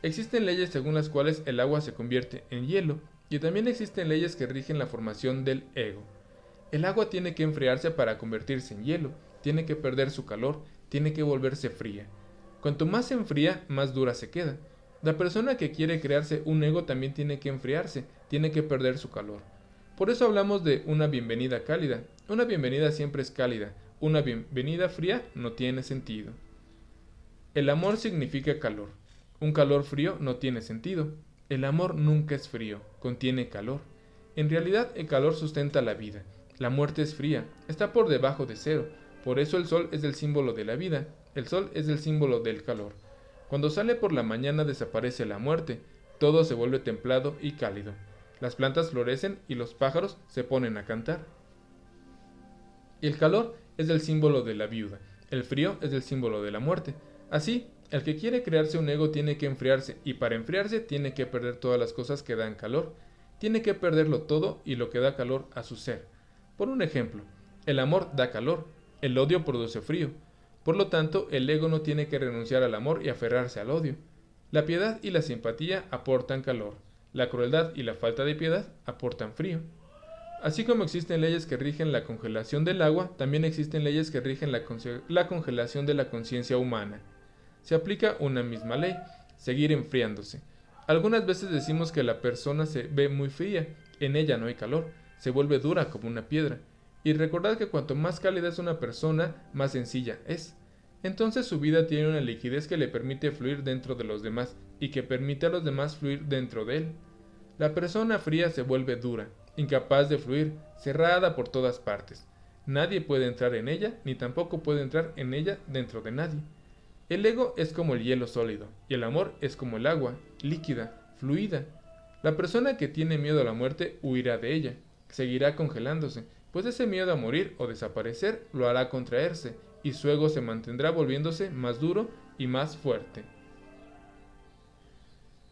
S1: Existen leyes según las cuales el agua se convierte en hielo y también existen leyes que rigen la formación del ego. El agua tiene que enfriarse para convertirse en hielo, tiene que perder su calor, tiene que volverse fría. Cuanto más se enfría, más dura se queda. La persona que quiere crearse un ego también tiene que enfriarse, tiene que perder su calor. Por eso hablamos de una bienvenida cálida. Una bienvenida siempre es cálida, una bienvenida fría no tiene sentido. El amor significa calor. Un calor frío no tiene sentido. El amor nunca es frío, contiene calor. En realidad el calor sustenta la vida. La muerte es fría, está por debajo de cero. Por eso el sol es el símbolo de la vida. El sol es el símbolo del calor. Cuando sale por la mañana desaparece la muerte. Todo se vuelve templado y cálido. Las plantas florecen y los pájaros se ponen a cantar. El calor es el símbolo de la viuda. El frío es el símbolo de la muerte. Así, el que quiere crearse un ego tiene que enfriarse y para enfriarse tiene que perder todas las cosas que dan calor. Tiene que perderlo todo y lo que da calor a su ser. Por un ejemplo, el amor da calor, el odio produce frío. Por lo tanto, el ego no tiene que renunciar al amor y aferrarse al odio. La piedad y la simpatía aportan calor. La crueldad y la falta de piedad aportan frío. Así como existen leyes que rigen la congelación del agua, también existen leyes que rigen la congelación de la conciencia humana. Se aplica una misma ley, seguir enfriándose. Algunas veces decimos que la persona se ve muy fría, en ella no hay calor, se vuelve dura como una piedra. Y recordad que cuanto más cálida es una persona, más sencilla es. Entonces su vida tiene una liquidez que le permite fluir dentro de los demás y que permite a los demás fluir dentro de él. La persona fría se vuelve dura, incapaz de fluir, cerrada por todas partes. Nadie puede entrar en ella, ni tampoco puede entrar en ella dentro de nadie. El ego es como el hielo sólido, y el amor es como el agua, líquida, fluida. La persona que tiene miedo a la muerte huirá de ella, seguirá congelándose, pues ese miedo a morir o desaparecer lo hará contraerse, y su ego se mantendrá volviéndose más duro y más fuerte.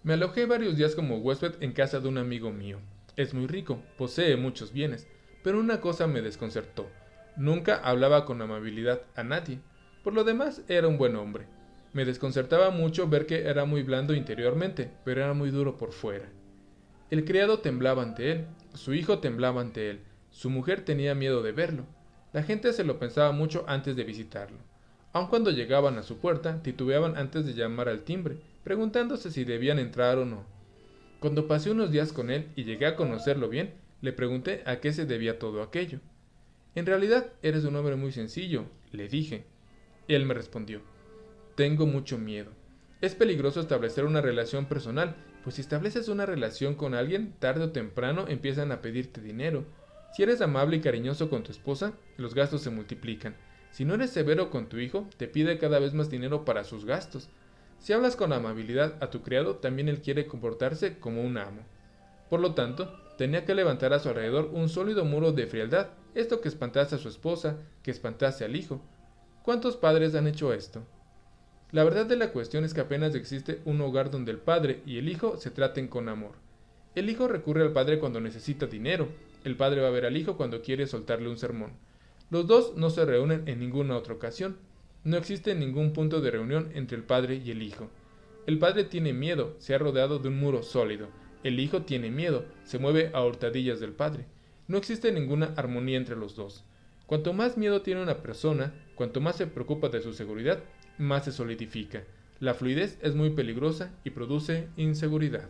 S1: Me alojé varios días como huésped en casa de un amigo mío. Es muy rico, posee muchos bienes, pero una cosa me desconcertó. Nunca hablaba con amabilidad a nadie. Por lo demás, era un buen hombre. Me desconcertaba mucho ver que era muy blando interiormente, pero era muy duro por fuera. El criado temblaba ante él, su hijo temblaba ante él, su mujer tenía miedo de verlo. La gente se lo pensaba mucho antes de visitarlo. Aun cuando llegaban a su puerta, titubeaban antes de llamar al timbre, preguntándose si debían entrar o no. Cuando pasé unos días con él y llegué a conocerlo bien, le pregunté a qué se debía todo aquello. En realidad, eres un hombre muy sencillo, le dije. Él me respondió, tengo mucho miedo. Es peligroso establecer una relación personal, pues si estableces una relación con alguien, tarde o temprano empiezan a pedirte dinero. Si eres amable y cariñoso con tu esposa, los gastos se multiplican. Si no eres severo con tu hijo, te pide cada vez más dinero para sus gastos. Si hablas con amabilidad a tu criado, también él quiere comportarse como un amo. Por lo tanto, tenía que levantar a su alrededor un sólido muro de frialdad, esto que espantase a su esposa, que espantase al hijo. ¿Cuántos padres han hecho esto? La verdad de la cuestión es que apenas existe un hogar donde el padre y el hijo se traten con amor. El hijo recurre al padre cuando necesita dinero, el padre va a ver al hijo cuando quiere soltarle un sermón. Los dos no se reúnen en ninguna otra ocasión. No existe ningún punto de reunión entre el padre y el hijo. El padre tiene miedo, se ha rodeado de un muro sólido. El hijo tiene miedo, se mueve a hurtadillas del padre. No existe ninguna armonía entre los dos. Cuanto más miedo tiene una persona, cuanto más se preocupa de su seguridad, más se solidifica. La fluidez es muy peligrosa y produce inseguridad.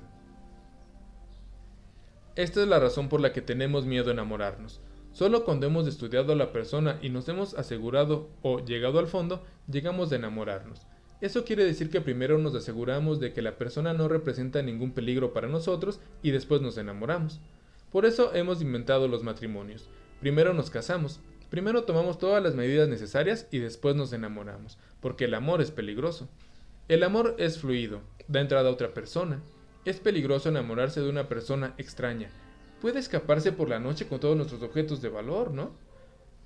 S1: Esta es la razón por la que tenemos miedo a enamorarnos. Solo cuando hemos estudiado a la persona y nos hemos asegurado o llegado al fondo, llegamos a enamorarnos. Eso quiere decir que primero nos aseguramos de que la persona no representa ningún peligro para nosotros y después nos enamoramos. Por eso hemos inventado los matrimonios. Primero nos casamos, primero tomamos todas las medidas necesarias y después nos enamoramos, porque el amor es peligroso. El amor es fluido, da entrada a otra persona. Es peligroso enamorarse de una persona extraña. Puede escaparse por la noche con todos nuestros objetos de valor, ¿no?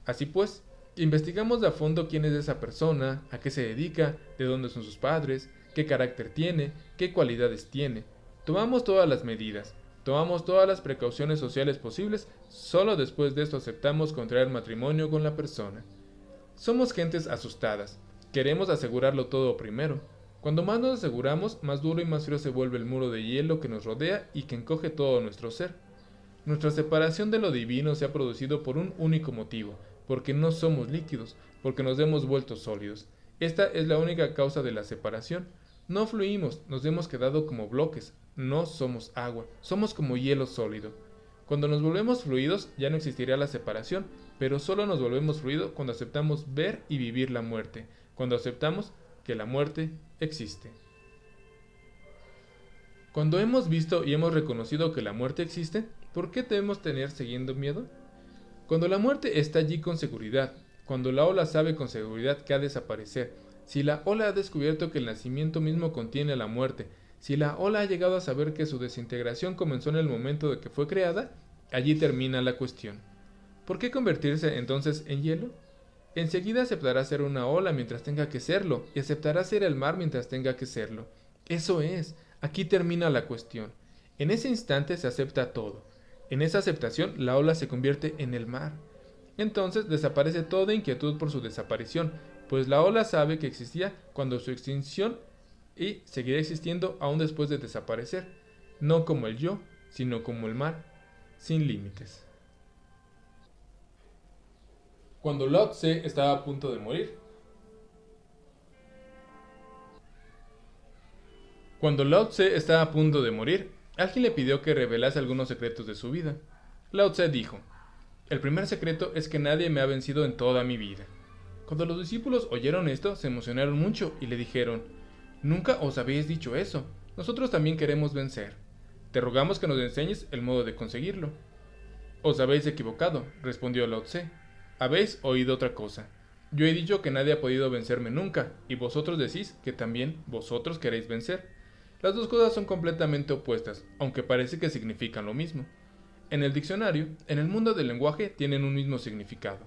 S1: Así pues, investigamos a fondo quién es esa persona, a qué se dedica, de dónde son sus padres, qué carácter tiene, qué cualidades tiene. Tomamos todas las medidas, tomamos todas las precauciones sociales posibles, solo después de esto aceptamos contraer matrimonio con la persona. Somos gentes asustadas, queremos asegurarlo todo primero. Cuando más nos aseguramos, más duro y más frío se vuelve el muro de hielo que nos rodea y que encoge todo nuestro ser. Nuestra separación de lo divino se ha producido por un único motivo, porque no somos líquidos, porque nos hemos vuelto sólidos. Esta es la única causa de la separación. No fluimos, nos hemos quedado como bloques, no somos agua, somos como hielo sólido. Cuando nos volvemos fluidos ya no existirá la separación, pero solo nos volvemos fluidos cuando aceptamos ver y vivir la muerte, cuando aceptamos que la muerte existe. Cuando hemos visto y hemos reconocido que la muerte existe, ¿por qué debemos tener siguiendo miedo? Cuando la muerte está allí con seguridad, cuando la ola sabe con seguridad que ha de desaparecer, si la ola ha descubierto que el nacimiento mismo contiene la muerte, si la ola ha llegado a saber que su desintegración comenzó en el momento de que fue creada, allí termina la cuestión. ¿Por qué convertirse entonces en hielo? Enseguida aceptará ser una ola mientras tenga que serlo, y aceptará ser el mar mientras tenga que serlo. Eso es, aquí termina la cuestión. En ese instante se acepta todo. En esa aceptación la ola se convierte en el mar. Entonces desaparece toda inquietud por su desaparición, pues la ola sabe que existía cuando su extinción y seguirá existiendo aún después de desaparecer, no como el yo, sino como el mar, sin límites. Cuando Lao Tse estaba a punto de morir. Cuando Lao Tse estaba a punto de morir, alguien le pidió que revelase algunos secretos de su vida. Lao Tse dijo, el primer secreto es que nadie me ha vencido en toda mi vida. Cuando los discípulos oyeron esto, se emocionaron mucho y le dijeron, nunca os habéis dicho eso, nosotros también queremos vencer. Te rogamos que nos enseñes el modo de conseguirlo. Os habéis equivocado, respondió Lao Tse. Habéis oído otra cosa. Yo he dicho que nadie ha podido vencerme nunca, y vosotros decís que también vosotros queréis vencer. Las dos cosas son completamente opuestas, aunque parece que significan lo mismo. En el diccionario, en el mundo del lenguaje, tienen un mismo significado.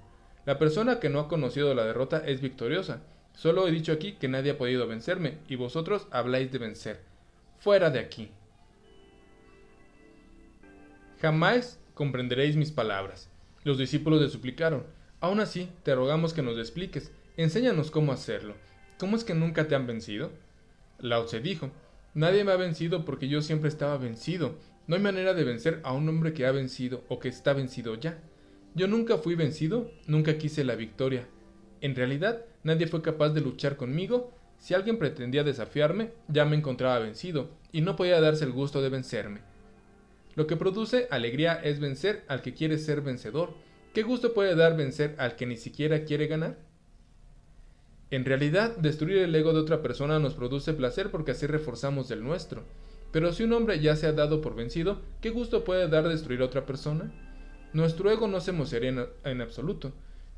S1: La persona que no ha conocido la derrota es victoriosa. Solo he dicho aquí que nadie ha podido vencerme, y vosotros habláis de vencer. Fuera de aquí. Jamás comprenderéis mis palabras. Los discípulos le suplicaron. Aún así, te rogamos que nos expliques. Enséñanos cómo hacerlo. ¿Cómo es que nunca te han vencido? Lao Tse dijo, nadie me ha vencido porque yo siempre estaba vencido. No hay manera de vencer a un hombre que ha vencido o que está vencido ya. Yo nunca fui vencido, nunca quise la victoria. En realidad, nadie fue capaz de luchar conmigo. Si alguien pretendía desafiarme, ya me encontraba vencido, y no podía darse el gusto de vencerme. Lo que produce alegría es vencer al que quiere ser vencedor. ¿Qué gusto puede dar vencer al que ni siquiera quiere ganar? En realidad, destruir el ego de otra persona nos produce placer porque así reforzamos el nuestro. Pero si un hombre ya se ha dado por vencido, ¿qué gusto puede dar destruir a otra persona? Nuestro ego no se emocionaría en absoluto.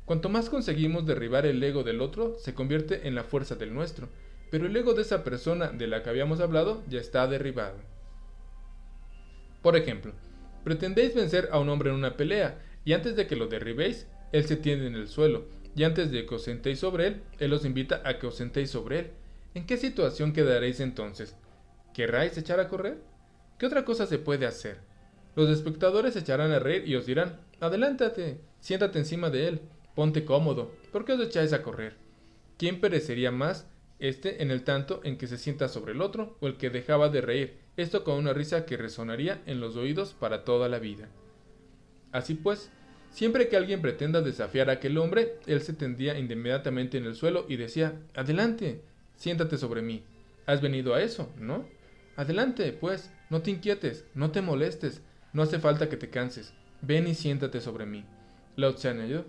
S1: Cuanto más conseguimos derribar el ego del otro, se convierte en la fuerza del nuestro. Pero el ego de esa persona de la que habíamos hablado ya está derribado. Por ejemplo, pretendéis vencer a un hombre en una pelea, y antes de que lo derribéis, él se tiende en el suelo, y antes de que os sentéis sobre él, él os invita a que os sentéis sobre él. ¿En qué situación quedaréis entonces? ¿Querráis echar a correr? ¿Qué otra cosa se puede hacer? Los espectadores se echarán a reír y os dirán, adelántate, siéntate encima de él, ponte cómodo, ¿por qué os echáis a correr? ¿Quién perecería más, este en el tanto en que se sienta sobre el otro, o el que dejaba de reír, esto con una risa que resonaría en los oídos para toda la vida? Así pues, siempre que alguien pretenda desafiar a aquel hombre, él se tendía inmediatamente en el suelo y decía, adelante, siéntate sobre mí. Has venido a eso, ¿no? Adelante, pues, no te inquietes, no te molestes, no hace falta que te canses. Ven y siéntate sobre mí. Lao Tse añadió,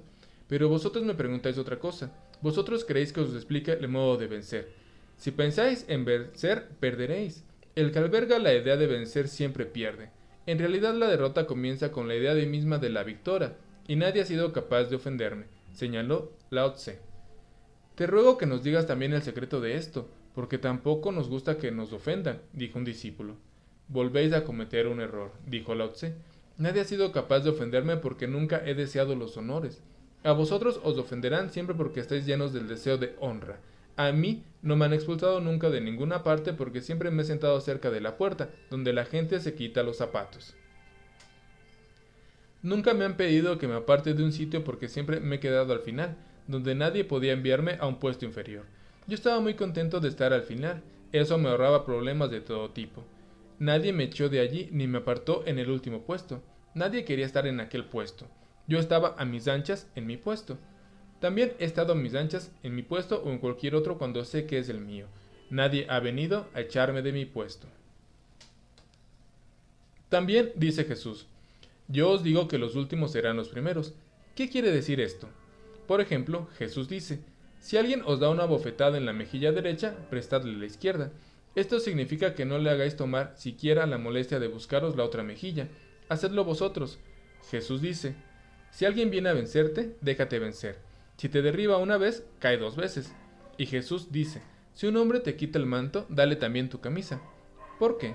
S1: pero vosotros me preguntáis otra cosa. Vosotros queréis que os explique el modo de vencer. Si pensáis en vencer, perderéis. El que alberga la idea de vencer siempre pierde. En realidad la derrota comienza con la idea misma de la victoria, y nadie ha sido capaz de ofenderme, señaló Lao Tse. Te ruego que nos digas también el secreto de esto, porque tampoco nos gusta que nos ofendan, dijo un discípulo. Volvéis a cometer un error, dijo Lao Tse. Nadie ha sido capaz de ofenderme porque nunca he deseado los honores. A vosotros os ofenderán siempre porque estáis llenos del deseo de honra. A mí no me han expulsado nunca de ninguna parte porque siempre me he sentado cerca de la puerta, donde la gente se quita los zapatos. Nunca me han pedido que me aparte de un sitio porque siempre me he quedado al final, donde nadie podía enviarme a un puesto inferior. Yo estaba muy contento de estar al final, eso me ahorraba problemas de todo tipo. Nadie me echó de allí ni me apartó en el último puesto. Nadie quería estar en aquel puesto. Yo estaba a mis anchas en mi puesto. También he estado a mis anchas en mi puesto o en cualquier otro cuando sé que es el mío. Nadie ha venido a echarme de mi puesto. También dice Jesús, yo os digo que los últimos serán los primeros. ¿Qué quiere decir esto? Por ejemplo, Jesús dice, si alguien os da una bofetada en la mejilla derecha, prestadle la izquierda. Esto significa que no le hagáis tomar siquiera la molestia de buscaros la otra mejilla. Hacedlo vosotros. Jesús dice, si alguien viene a vencerte, déjate vencer. Si te derriba una vez, cae 2 veces. Y Jesús dice, si un hombre te quita el manto, dale también tu camisa. ¿Por qué?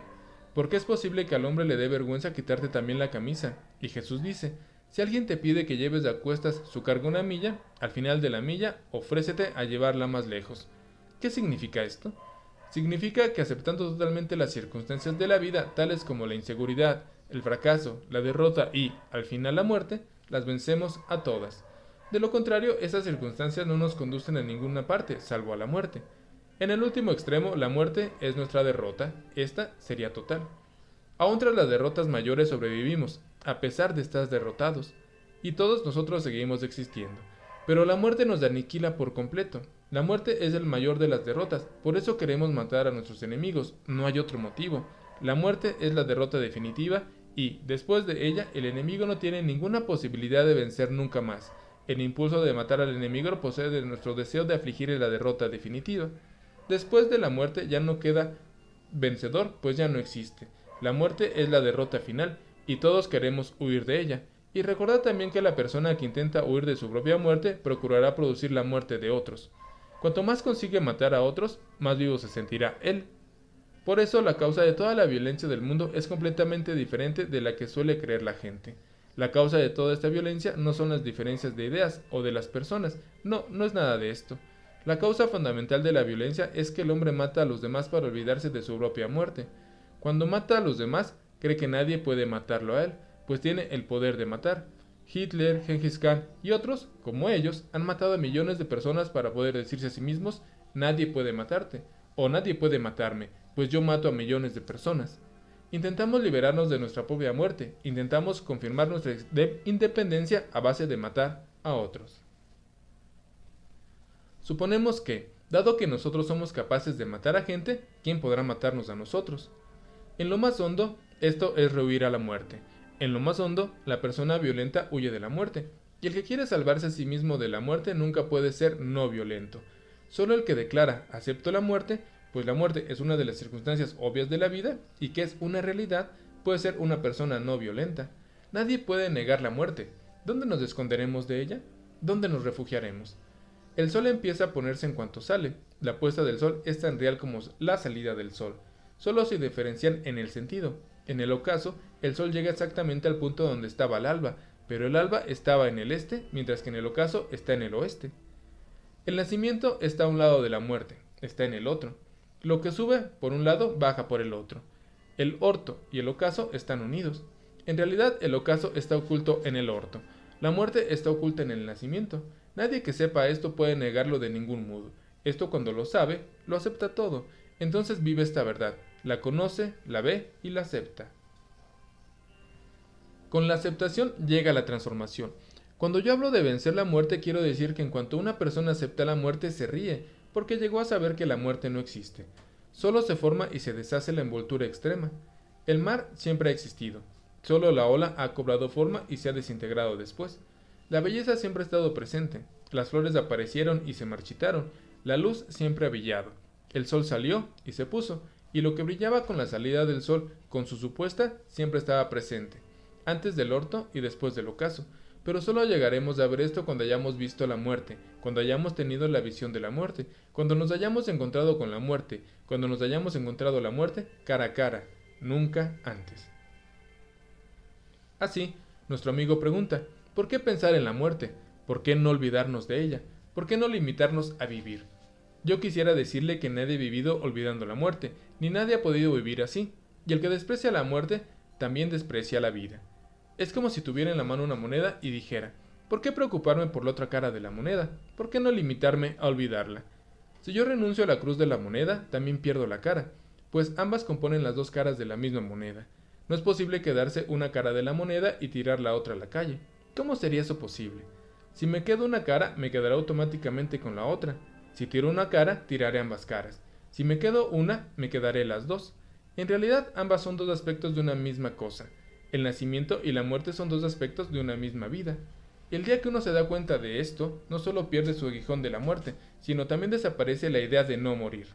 S1: Porque es posible que al hombre le dé vergüenza quitarte también la camisa. Y Jesús dice, si alguien te pide que lleves a cuestas su carga 1 milla, al final de la milla, ofrécete a llevarla más lejos. ¿Qué significa esto? Significa que aceptando totalmente las circunstancias de la vida, tales como la inseguridad, el fracaso, la derrota y, al final, la muerte, las vencemos a todas. De lo contrario, esas circunstancias no nos conducen a ninguna parte, salvo a la muerte. En el último extremo, la muerte es nuestra derrota, esta sería total. Aún tras las derrotas mayores sobrevivimos, a pesar de estar derrotados, y todos nosotros seguimos existiendo. Pero la muerte nos aniquila por completo. La muerte es el mayor de las derrotas, por eso queremos matar a nuestros enemigos, no hay otro motivo. La muerte es la derrota definitiva y, después de ella, el enemigo no tiene ninguna posibilidad de vencer nunca más. El impulso de matar al enemigo procede de nuestro deseo de afligirle la derrota definitiva. Después de la muerte ya no queda vencedor, pues ya no existe. La muerte es la derrota final, y todos queremos huir de ella. Y recordad también que la persona que intenta huir de su propia muerte procurará producir la muerte de otros. Cuanto más consigue matar a otros, más vivo se sentirá él. Por eso la causa de toda la violencia del mundo es completamente diferente de la que suele creer la gente. La causa de toda esta violencia no son las diferencias de ideas o de las personas, no es nada de esto. La causa fundamental de la violencia es que el hombre mata a los demás para olvidarse de su propia muerte. Cuando mata a los demás, cree que nadie puede matarlo a él, pues tiene el poder de matar. Hitler, Genghis Khan y otros, como ellos, han matado a millones de personas para poder decirse a sí mismos, nadie puede matarte, o nadie puede matarme, pues yo mato a millones de personas. Intentamos liberarnos de nuestra propia muerte, intentamos confirmar nuestra independencia a base de matar a otros. Suponemos que, dado que nosotros somos capaces de matar a gente, ¿quién podrá matarnos a nosotros? En lo más hondo, esto es rehuir a la muerte. En lo más hondo, la persona violenta huye de la muerte, y el que quiere salvarse a sí mismo de la muerte nunca puede ser no violento. Solo el que declara acepto la muerte, pues la muerte es una de las circunstancias obvias de la vida y que es una realidad, puede ser una persona no violenta. Nadie puede negar la muerte. ¿Dónde nos esconderemos de ella? ¿Dónde nos refugiaremos? El sol empieza a ponerse en cuanto sale. La puesta del sol es tan real como la salida del sol. Solo se diferencian en el sentido. En el ocaso, el sol llega exactamente al punto donde estaba el alba, pero el alba estaba en el este, mientras que en el ocaso está en el oeste. El nacimiento está a un lado de la muerte, está en el otro. Lo que sube por un lado baja por el otro. El orto y el ocaso están unidos. En realidad, el ocaso está oculto en el orto. La muerte está oculta en el nacimiento. Nadie que sepa esto puede negarlo de ningún modo. Esto cuando lo sabe, lo acepta todo. Entonces vive esta verdad, la conoce, la ve y la acepta. Con la aceptación llega la transformación. Cuando yo hablo de vencer la muerte, quiero decir que en cuanto una persona acepta la muerte, se ríe, porque llegó a saber que la muerte no existe. Solo se forma y se deshace la envoltura extrema. El mar siempre ha existido. Solo la ola ha cobrado forma y se ha desintegrado después. La belleza siempre ha estado presente. Las flores aparecieron y se marchitaron. La luz siempre ha brillado. El sol salió y se puso, y lo que brillaba con la salida del sol, con su supuesta, siempre estaba presente, antes del orto y después del ocaso. Pero solo llegaremos a ver esto cuando hayamos visto la muerte, cuando hayamos tenido la visión de la muerte, cuando nos hayamos encontrado con la muerte, cuando nos hayamos encontrado la muerte cara a cara, nunca antes. Así, nuestro amigo pregunta, ¿por qué pensar en la muerte? ¿Por qué no olvidarnos de ella? ¿Por qué no limitarnos a vivir? Yo quisiera decirle que nadie ha vivido olvidando la muerte, ni nadie ha podido vivir así, y el que desprecia la muerte, también desprecia la vida. Es como si tuviera en la mano una moneda y dijera, ¿por qué preocuparme por la otra cara de la moneda? ¿Por qué no limitarme a olvidarla? Si yo renuncio a la cruz de la moneda, también pierdo la cara, pues ambas componen las dos caras de la misma moneda. No es posible quedarse una cara de la moneda y tirar la otra a la calle. ¿Cómo sería eso posible? Si me quedo una cara, me quedará automáticamente con la otra. Si tiro una cara, tiraré ambas caras. Si me quedo una, me quedaré las dos. En realidad, ambas son dos aspectos de una misma cosa. El nacimiento y la muerte son dos aspectos de una misma vida. El día que uno se da cuenta de esto, no solo pierde su aguijón de la muerte, sino también desaparece la idea de no morir.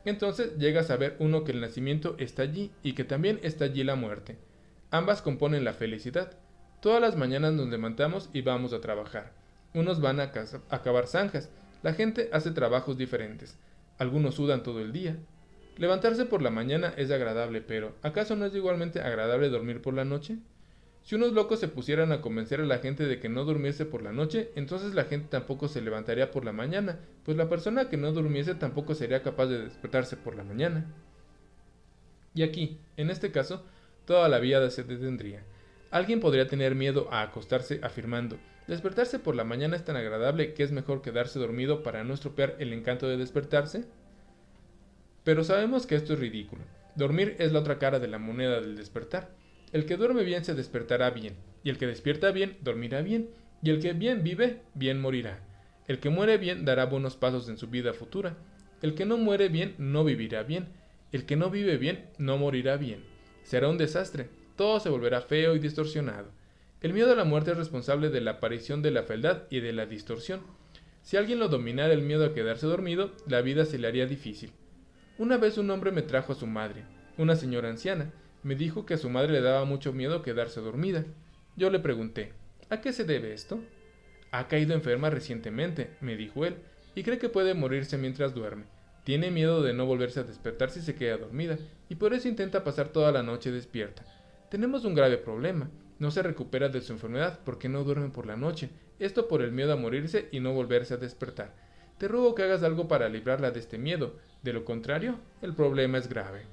S1: Entonces llega a saber uno que el nacimiento está allí y que también está allí la muerte. Ambas componen la felicidad. Todas las mañanas nos levantamos y vamos a trabajar. Unos van a cavar zanjas. La gente hace trabajos diferentes. Algunos sudan todo el día. Levantarse por la mañana es agradable, pero ¿acaso no es igualmente agradable dormir por la noche? Si unos locos se pusieran a convencer a la gente de que no durmiese por la noche, entonces la gente tampoco se levantaría por la mañana, pues la persona que no durmiese tampoco sería capaz de despertarse por la mañana. Y aquí, en este caso, toda la vida se detendría. Alguien podría tener miedo a acostarse afirmando, ¿despertarse por la mañana es tan agradable que es mejor quedarse dormido para no estropear el encanto de despertarse? Pero sabemos que esto es ridículo. Dormir es la otra cara de la moneda del despertar. El que duerme bien se despertará bien, y el que despierta bien dormirá bien, y el que bien vive, bien morirá. El que muere bien dará buenos pasos en su vida futura. El que no muere bien no vivirá bien. El que no vive bien no morirá bien. Será un desastre. Todo se volverá feo y distorsionado. El miedo a la muerte es responsable de la aparición de la fealdad y de la distorsión. Si alguien lo dominara el miedo a quedarse dormido, la vida se le haría difícil. Una vez un hombre me trajo a su madre, una señora anciana. Me dijo que a su madre le daba mucho miedo quedarse dormida. Yo le pregunté, ¿a qué se debe esto? Ha caído enferma recientemente, me dijo él, y cree que puede morirse mientras duerme. Tiene miedo de no volverse a despertar si se queda dormida, y por eso intenta pasar toda la noche despierta. Tenemos un grave problema. No se recupera de su enfermedad porque no duerme por la noche, esto por el miedo a morirse y no volverse a despertar. Te ruego que hagas algo para librarla de este miedo, de lo contrario, el problema es grave.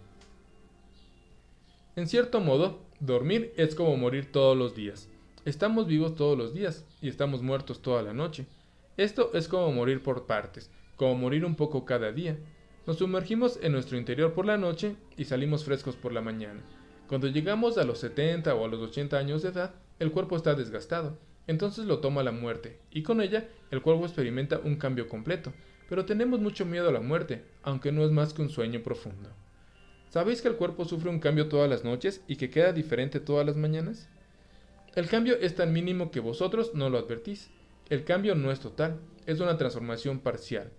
S1: En cierto modo, dormir es como morir todos los días. Estamos vivos todos los días y estamos muertos toda la noche. Esto es como morir por partes, como morir un poco cada día. Nos sumergimos en nuestro interior por la noche y salimos frescos por la mañana. Cuando llegamos a los 70 o a los 80 años de edad, el cuerpo está desgastado. Entonces lo toma la muerte, y con ella el cuerpo experimenta un cambio completo. Pero tenemos mucho miedo a la muerte, aunque no es más que un sueño profundo. ¿Sabéis que el cuerpo sufre un cambio todas las noches y que queda diferente todas las mañanas? El cambio es tan mínimo que vosotros no lo advertís. El cambio no es total, es una transformación parcial.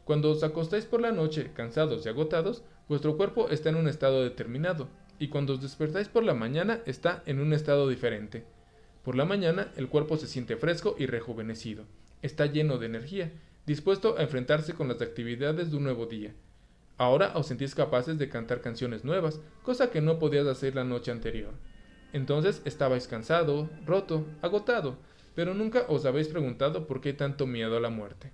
S1: Cuando os acostáis por la noche, cansados y agotados, vuestro cuerpo está en un estado determinado, y cuando os despertáis por la mañana está en un estado diferente. Por la mañana el cuerpo se siente fresco y rejuvenecido, está lleno de energía, dispuesto a enfrentarse con las actividades de un nuevo día. Ahora os sentís capaces de cantar canciones nuevas, cosa que no podías hacer la noche anterior. Entonces estabais cansado, roto, agotado, pero nunca os habéis preguntado por qué tanto miedo a la muerte.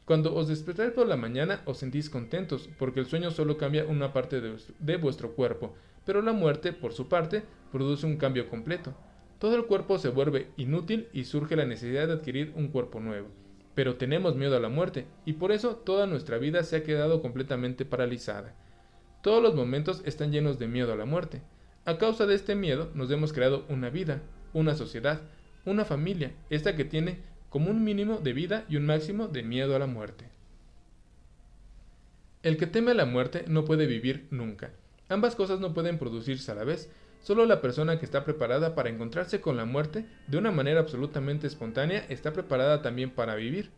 S1: Cuando os despertáis por la mañana os sentís contentos, porque el sueño solo cambia una parte de vuestro cuerpo, pero la muerte, por su parte, produce un cambio completo. Todo el cuerpo se vuelve inútil y surge la necesidad de adquirir un cuerpo nuevo. Pero tenemos miedo a la muerte, y por eso toda nuestra vida se ha quedado completamente paralizada. Todos los momentos están llenos de miedo a la muerte. A causa de este miedo nos hemos creado una vida, una sociedad, una familia, esta que tiene como un mínimo de vida y un máximo de miedo a la muerte. El que teme a la muerte no puede vivir nunca. Ambas cosas no pueden producirse a la vez. Solo la persona que está preparada para encontrarse con la muerte de una manera absolutamente espontánea está preparada también para vivir.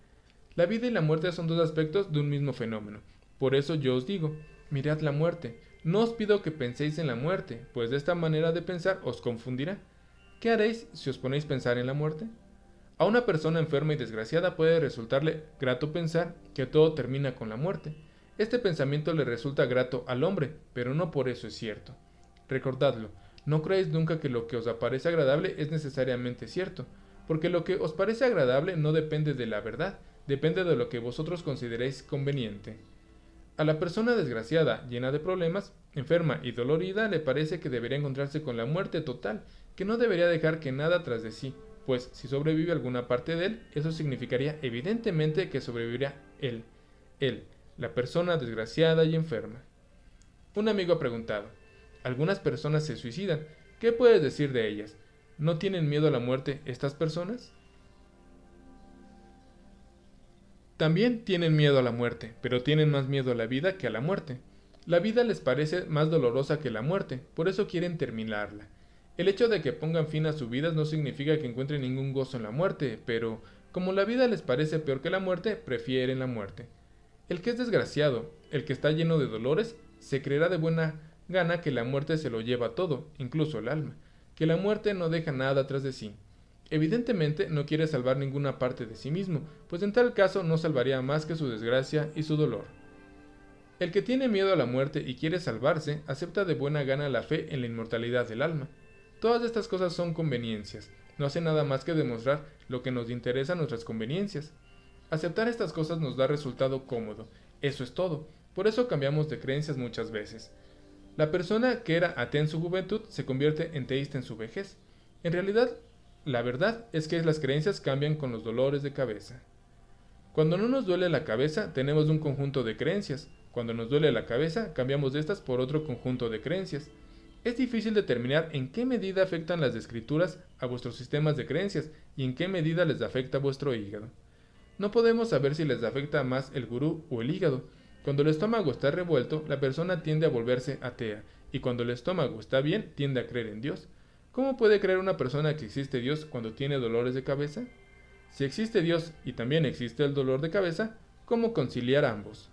S1: La vida y la muerte son dos aspectos de un mismo fenómeno. Por eso yo os digo, mirad la muerte. No os pido que penséis en la muerte, pues de esta manera de pensar os confundirá. ¿Qué haréis si os ponéis a pensar en la muerte? A una persona enferma y desgraciada puede resultarle grato pensar que todo termina con la muerte. Este pensamiento le resulta grato al hombre, pero no por eso es cierto. Recordadlo, no creáis nunca que lo que os parece agradable es necesariamente cierto, porque lo que os parece agradable no depende de la verdad, depende de lo que vosotros consideréis conveniente. A la persona desgraciada, llena de problemas, enferma y dolorida, le parece que debería encontrarse con la muerte total, que no debería dejar que nada tras de sí, pues si sobrevive alguna parte de él, eso significaría evidentemente que sobrevivirá él, la persona desgraciada y enferma. Un amigo ha preguntado, algunas personas se suicidan, ¿qué puedes decir de ellas? ¿No tienen miedo a la muerte estas personas? También tienen miedo a la muerte, pero tienen más miedo a la vida que a la muerte. La vida les parece más dolorosa que la muerte, por eso quieren terminarla. El hecho de que pongan fin a su vida no significa que encuentren ningún gozo en la muerte, pero como la vida les parece peor que la muerte, prefieren la muerte. El que es desgraciado, el que está lleno de dolores, se creerá de buena gana que la muerte se lo lleva todo, incluso el alma, que la muerte no deja nada tras de sí. Evidentemente no quiere salvar ninguna parte de sí mismo, pues en tal caso no salvaría más que su desgracia y su dolor. El que tiene miedo a la muerte y quiere salvarse, acepta de buena gana la fe en la inmortalidad del alma. Todas estas cosas son conveniencias, no hacen nada más que demostrar lo que nos interesa a nuestras conveniencias. Aceptar estas cosas nos da resultado cómodo, eso es todo, por eso cambiamos de creencias muchas veces. La persona que era atea en su juventud se convierte en teísta en su vejez. En realidad, la verdad es que las creencias cambian con los dolores de cabeza. Cuando no nos duele la cabeza, tenemos un conjunto de creencias. Cuando nos duele la cabeza, cambiamos de estas por otro conjunto de creencias. Es difícil determinar en qué medida afectan las escrituras a vuestros sistemas de creencias y en qué medida les afecta vuestro hígado. No podemos saber si les afecta más el gurú o el hígado. Cuando el estómago está revuelto, la persona tiende a volverse atea, y cuando el estómago está bien, tiende a creer en Dios. ¿Cómo puede creer una persona que existe Dios cuando tiene dolores de cabeza? Si existe Dios y también existe el dolor de cabeza, ¿cómo conciliar ambos?